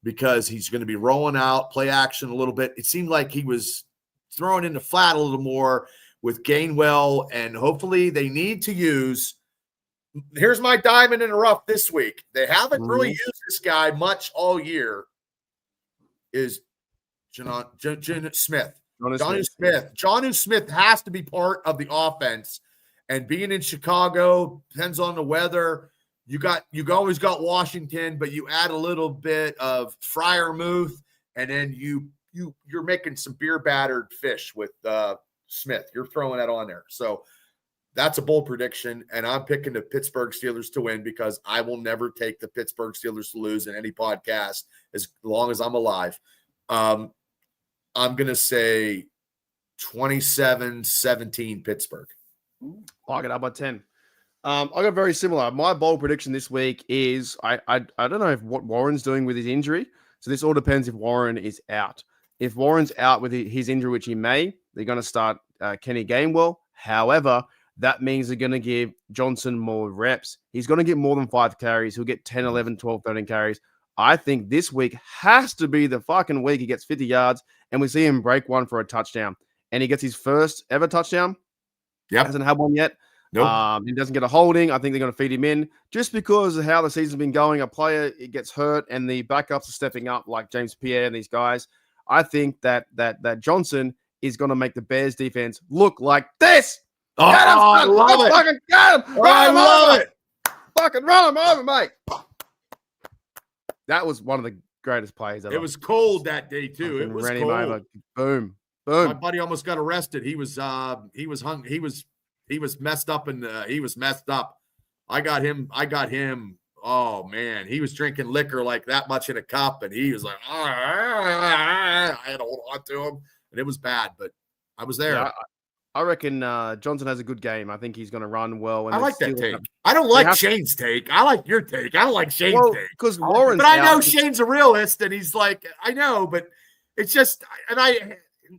because he's going to be rolling out play action a little bit. It seemed like he was throwing in the flat a little more with Gainwell, and hopefully they need to use. Here's my diamond in the rough this week. They haven't really used this guy much all year. Is Jonnu Smith. Jonnu Smith has to be part of the offense, and being in Chicago depends on the weather. You always got Washington, but you add a little bit of Freiermuth, and then you're making some beer battered fish with Smith. You're throwing that on there. So that's a bold prediction, and I'm picking the Pittsburgh Steelers to win because I will never take the Pittsburgh Steelers to lose in any podcast as long as I'm alive. I'm going to say 27-17 Pittsburgh. I got up by 10. I got very similar. My bold prediction this week is I don't know what Warren's doing with his injury. So this all depends if Warren is out. If Warren's out with his injury, which he may, they're going to start Kenny Gainwell. However, that means they're going to give Johnson more reps. He's going to get more than 5 carries. He'll get 10, 11, 12, 13 carries. I think this week has to be the fucking week he gets 50 yards and we see him break one for a touchdown. And he gets his first ever touchdown. Yeah, hasn't had one yet. Nope. He doesn't get a holding. I think they're going to feed him in just because of how the season's been going. A player it gets hurt and the backups are stepping up like James Pierre and these guys. I think that Johnson is going to make the Bears defense look like this. Oh, I love it. Fucking get him. I love it. Fucking run him over, mate. That was one of the greatest plays ever. It was cold that day too. It was ran cold. him over. Boom. My buddy almost got arrested. He was messed up and he was messed up. I got him. Oh man, he was drinking liquor like that much in a cup, and he was like, I had to hold on to him, and it was bad. But I was there. Yeah, I reckon Johnson has a good game. I think he's going to run well. And I like that take. I don't like Shane's take. I like your take. I don't like Shane's take because Warren's. But I know Shane's a realist, and he's like, I know, but it's just, and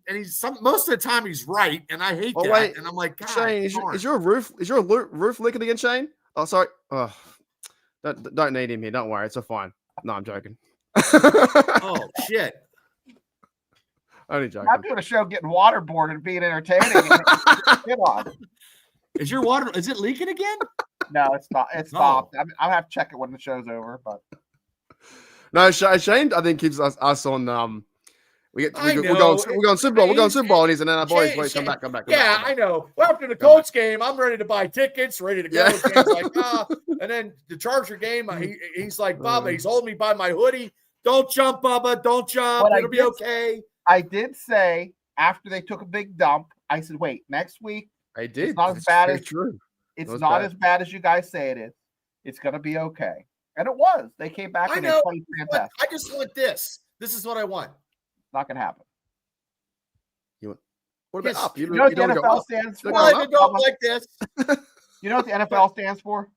he's most of the time he's right, and I hate that. Wait, and I'm like, God, Shane, is your roof leaking again, Shane? Oh, sorry. Oh, don't need him here. Don't worry, it's a fine. No, I'm joking. Oh shit. Only joking. I'm doing a show getting waterboarded and being entertaining. Come on. Is your water? Is it leaking again? No, it's not. It's stopped. I'll have to check it when the show's over. But no, Shane, I think keeps us on. We're going Super Bowl. We're going Super Bowl, and he's and then our boys wait. Come back. Yeah, I know. Well, after the Colts game, I'm ready to buy tickets, ready to go. Yeah. Shane's like, and then the Charger game, he's like, Bubba, he's holding me by my hoodie. Don't jump, Bubba. Don't jump. It'll be okay. I did say after they took a big dump, I said, wait, next week. I did. It's not as bad as true. It's not as bad as you guys say it is. It's going to be okay. And it was. They came back and they played fantastic. I just want this. This is what I want. Not going to happen. What about up? You know what the NFL stands for? Well, they don't like this. You know what the NFL stands for?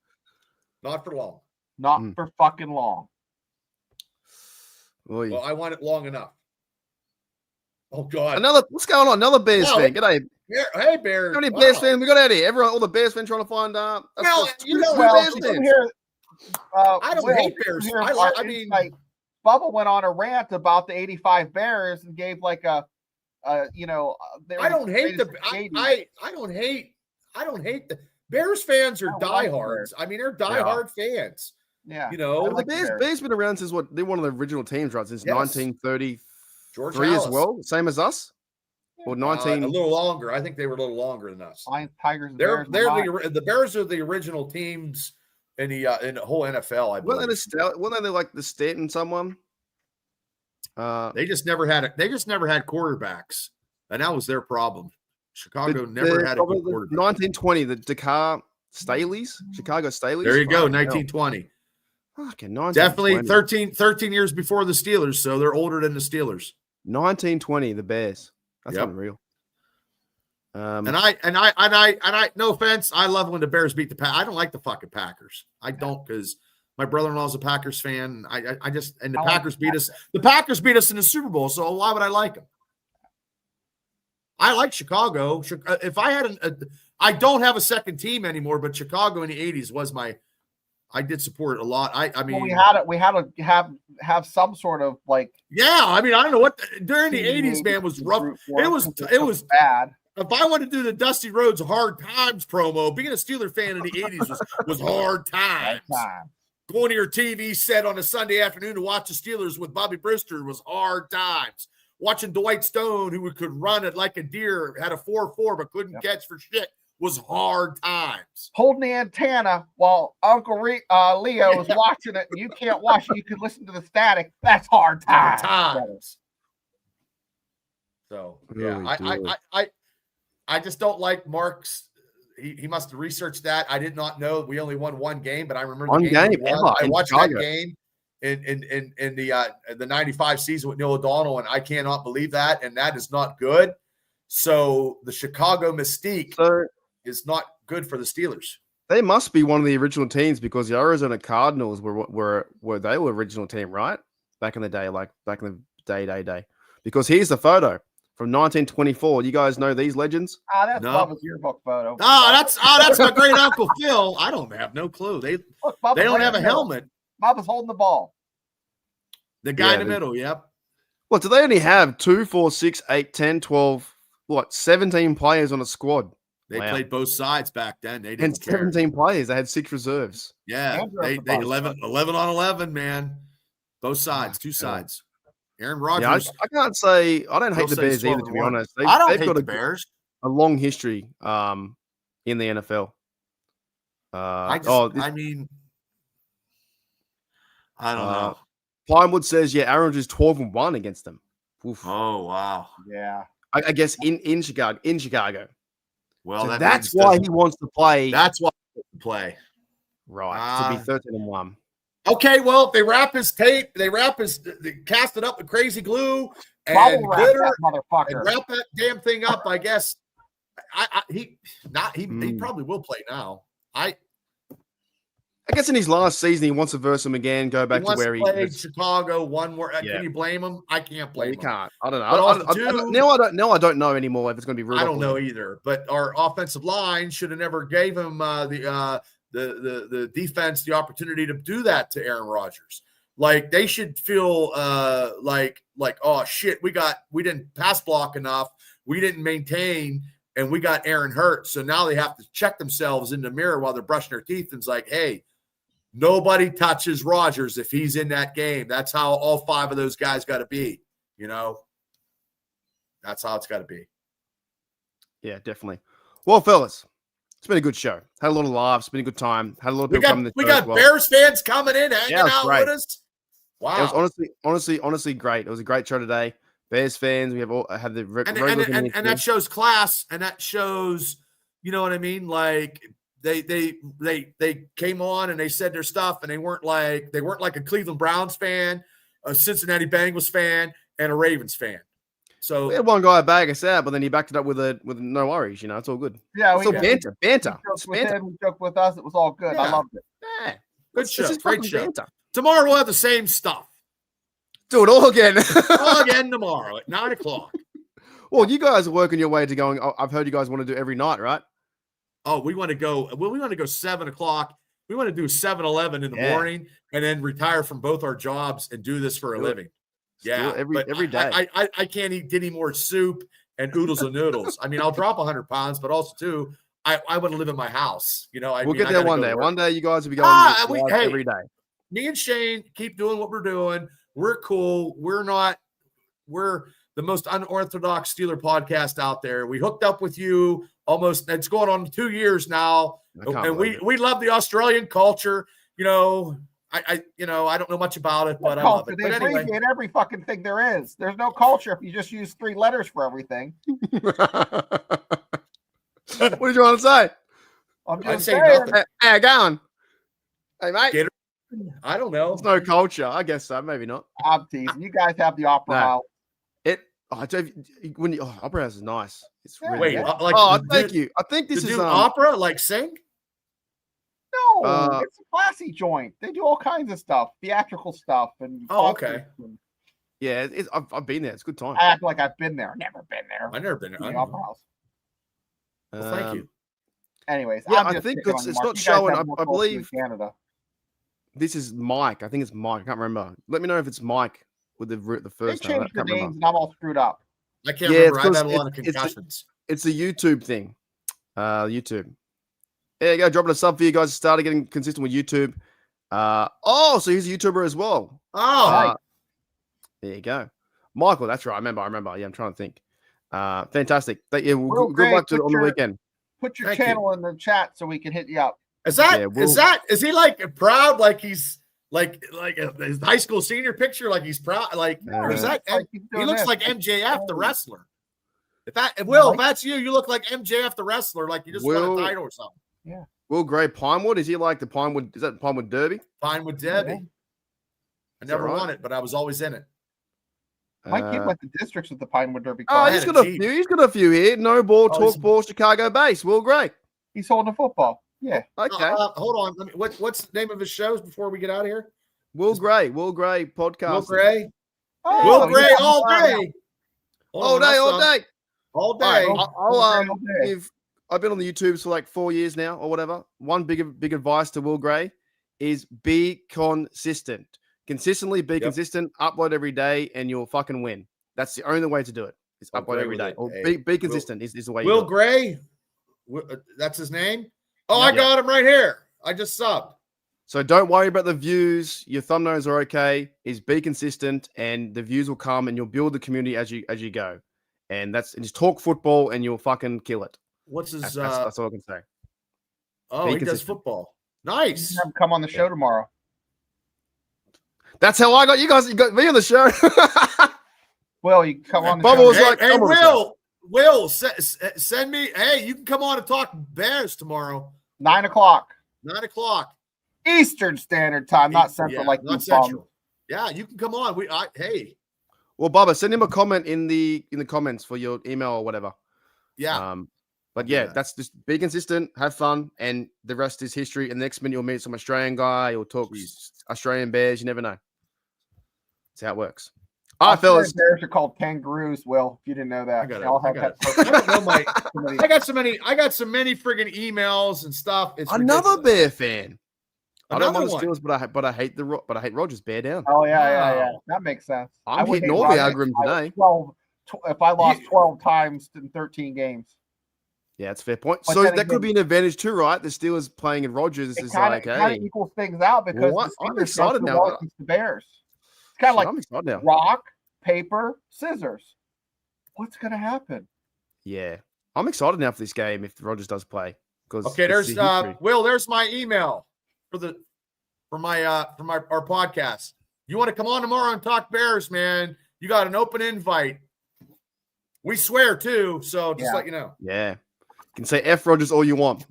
Not for long. Not for fucking long. Well, I want it long enough. Oh God! What's going on? Another Bears fan. G'day, Hey, Bears. How many Wow. Bears fans we got out here? Everyone, all the Bears fans trying to find. Well, you know, Well, Bears you fans. hear, I don't Will, hate you Bears. hear I our mean, insight. Bubba went on a rant about the '85 Bears and gave like a you know, they were I don't hate the. greatest in I don't hate. I don't hate the Bears fans are I love the diehards. I mean, they're diehard fans. Yeah, You know, I The like the Bears, Bears. Bears been around since what? They're one of the original teams, right? Since Yes. 1933 George as Halas. well, same as us, or 19. A little longer. I think they were a little longer than us. Lions, Tigers, and They're Bears. the Bears are the original teams in the whole NFL. I believe Weren't they like the Stanton someone? they just never had quarterbacks, and that was their problem. Chicago never had a good quarterback. 1920, the Dakar Staleys, Chicago Staleys. There you go, Fucking hell. 1920. Fucking 1920. Definitely 13 years before the Steelers, so they're older than the Steelers. 1920, the Bears. That's Yep. unreal. And I, no offense, I love when the Bears beat the Packers. I don't like the fucking Packers. I don't, because my brother-in-law's a Packers fan. I just, and the Packers beat us. The Packers beat us in the Super Bowl, so why would I like them? I like Chicago. If I had I don't have a second team anymore, but Chicago in the 80s was I did support it a lot. I mean, we had to have some sort of like. Yeah, I mean, I don't know what during the 80s, man, was rough. It was bad. If I wanted to do the Dusty Rhodes Hard Times promo, being a Steeler fan in the 80s was hard times. Going to your TV set on a Sunday afternoon to watch the Steelers with Bobby Brister was hard times. Watching Dwight Stone, who could run it like a deer, had a 4.4 but couldn't catch for shit, was hard times. Holding the antenna while Uncle Leo is watching it, and you can't watch it. You can listen to the static. That's hard times. So Really yeah, I just don't like Mark's. He must have researched that. I did not know we only won one game, but I remember One the game. game ever I in watched Chicago. that game in the 95 season with Neil O'Donnell, and I cannot believe that, and that is not good. So the Chicago mystique is not good for the Steelers. They must be one of the original teams because the Arizona Cardinals were they were original team, right? Back in the day, day. Because here's the photo from 1924. You guys know these legends? That's Bubba's yearbook photo. That's my great uncle Phil. I don't have no clue. They don't have a helmet. Bubba's holding the ball. The guy in the middle, yep. Well, do they only have 2, 4, 6, 8, 10, 12, 17 players on a squad? They played both sides back then. They And didn't care. 17 players. They had 6 reserves. Yeah, they 11 on 11, man. Both sides, two sides. Aaron Rodgers. Yeah, I can't say I don't hate the Bears either, to be honest. I don't they've hate got the Bears. a long history in the NFL. I don't know. Pinewood says, Aaron Rodgers 12-1 against them. Oof. Oh, wow. Yeah. I guess in Chicago. Well, So that's why he wants to play. That's why he wants to play. Right. To be 13-1. Okay, well, if they wrap his tape, they cast it up with crazy glue and glitter and wrap that damn thing up. I guess he probably will play now. I guess in his last season, he wants to verse him again, go back to where he played Chicago one more. Yeah. Can you blame him? I can't blame him. You can't. I don't know. Now I don't know anymore if it's going to be Rudolph. I don't know either. But our offensive line should have never gave him the defense the opportunity to do that to Aaron Rodgers. Like they should feel like oh shit, we didn't pass block enough, we didn't maintain, and we got Aaron hurt. So now they have to check themselves in the mirror while they're brushing their teeth and it's like, hey, nobody touches Rodgers if he's in that game. That's how all 5 of those guys got to be. You know, that's how it's got to be. Yeah, definitely. Well, fellas, it's been a good show. Had a lot of laughs. Been a good time. Had a lot of people coming. We got Bears fans coming in, hanging out with us. Wow, it was honestly great. It was a great show today. Bears fans, we have all had the and that shows class, and that shows, you know what I mean. Like they came on and they said their stuff, and they weren't like a Cleveland Browns fan, a Cincinnati Bengals fan, and a Ravens fan. So we had one guy bag us out, but then he backed it up with no worries. You know, it's all good. Yeah, it's all banter. We joked with us. It was all good. Yeah. I loved it. Yeah, good show. Great show. Banter. Tomorrow we'll have the same stuff. Do it all again. All again tomorrow at 9:00. Well, you guys are working your way to going. I've heard you guys want to do every night, right? Oh, we want to go. Well, we want to go 7:00. We want to do 7-Eleven in the morning and then retire from both our jobs and do this for a living. Yeah, every day. I can't eat any more soup and oodles and noodles. I mean, I'll drop 100 pounds, but also too, I want to live in my house. You know, we'll get there one day. One day, you guys will be going every day. Me and Shane keep doing what we're doing. We're cool. We're the most unorthodox Steeler podcast out there. We hooked up with you almost. It's going on 2 years now, and we love the Australian culture. You know, I don't know much about it, but I love it. They But anyway, abbreviate every fucking thing there is. There's no culture if you just use 3 letters for everything. What did you want to say? I'm I'd just say saying. nothing. Hey, go on. Hey, mate. I don't know. There's no culture. I guess so. Maybe not. I'm teasing. You guys have the opera house. Opera house is nice. It's really Wait, good. Thank you. I think this is opera, like sing. No, it's a classy joint. They do all kinds of stuff, theatrical stuff, and okay. Yeah, I've been there. It's a good time. I act like I've been there. Never been there. I've never been there. The opera house. Well, thank you. Anyways, yeah, I think it's not showing. I believe Canada. This is Mike. I think it's Mike. I can't remember. Let me know if it's Mike with the first They name. changed the names, and I'm all screwed up. I can't remember. I've had a lot of concussions. It's a YouTube thing. YouTube. There you go. Dropping a sub for you guys. Started getting consistent with YouTube. So he's a YouTuber as well. Oh, there you go. Michael, that's right. I remember. Yeah, I'm trying to think. Fantastic. Good luck to on the weekend. Put your channel in the chat so we can hit you up. Is he like proud? Like he's like his high school senior picture? Like he's proud? Like is that? He looks like MJF the wrestler. If that's you, you look like MJF the wrestler. Like you just won a title or something. Yeah. Will Gray Pinewood? Is he like the Pinewood? Is that Pinewood Derby? Pinewood Derby. I never won it, but I was always in it. My kid went to districts with the Pinewood Derby. He's got a few. He's got a few here. No ball, talk ball, Chicago base. Will Gray. He's holding a football. Yeah. Okay. Hold on. What's the name of his shows before we get out of here? Will Gray podcast. Will Gray. Oh, Will Gray all day. All day. I've been on the YouTubes for like 4 years now or whatever. One big advice to Will Gray is be consistent. Consistently be consistent. Upload every day and you'll fucking win. That's the only way to do it. Is upload every day. Or be consistent is the way. Will Gray. That's his name. Oh, I got him right here. I just subbed. So don't worry about the views. Your thumbnails are okay. Is be consistent and the views will come and you'll build the community as you go. And just talk football and you'll fucking kill it. What's his? That's all I can say. Oh, he does football. Nice. Have him come on the show tomorrow. That's how I got you guys. You got me on the show. Well, you can come on the Bubba show. was like, hey, Will, send me. Hey, you can come on and talk Bears tomorrow. 9 o'clock. 9 o'clock. Eastern Standard Time, not Central not Central. Yeah, you can come on. Hey. Well, Bubba, send him a comment in the comments for your email or whatever. Yeah. But yeah, that's just be consistent, have fun, and the rest is history. And the next minute you'll meet some Australian guy, you'll talk Australian Bears. You never know. That's how it works. All right, fellas. Bears are called kangaroos. Will, if you didn't know that, I got so many friggin' emails and stuff. It's another ridiculous. Bear fan. Another I don't mind one. the Steelers, but I hate Rodgers. Bear down. Oh yeah. That makes sense. I'm hitting all the algorithms today. If I lost 12 times in 13 games. Yeah, that's a fair point. But so that could be an advantage too, right? The Steelers playing in Rodgers is like, hey, kind of equals things out because I'm excited now. The Bears. It's kind of like I'm excited now. rock, paper, scissors. What's going to happen? Yeah, I'm excited now for this game if Rodgers does play. Okay, there's Will. There's my email for our podcast. You want to come on tomorrow and talk Bears, man? You got an open invite. We swear too, so just let you know. Yeah. You can say F Rodgers all you want.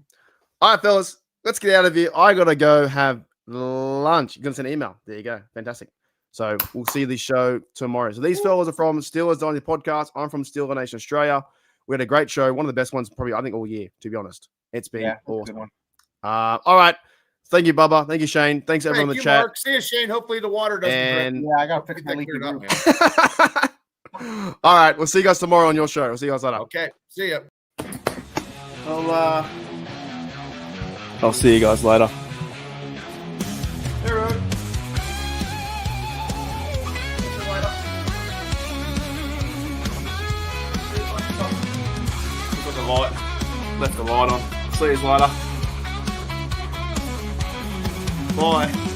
All right, fellas, let's get out of here. I got to go have lunch. You're going to send an email. There you go. Fantastic. So we'll see this show tomorrow. So these fellas are from Steelers Dynasty Podcast. I'm from Steeler Nation Australia. We had a great show. One of the best ones probably, I think, all year, to be honest. It's been awesome. All right. Thank you, Bubba. Thank you, Shane. Thanks, everyone in the chat. Mark. See you, Shane. Hopefully the water doesn't break. Yeah, I got to fix my leaky roof. All right, we'll see you guys tomorrow on your show. We'll see you guys later. Okay, see ya. I'll see you guys later. Hey, Rod. Got the light. Left the light on. See you later. Bye.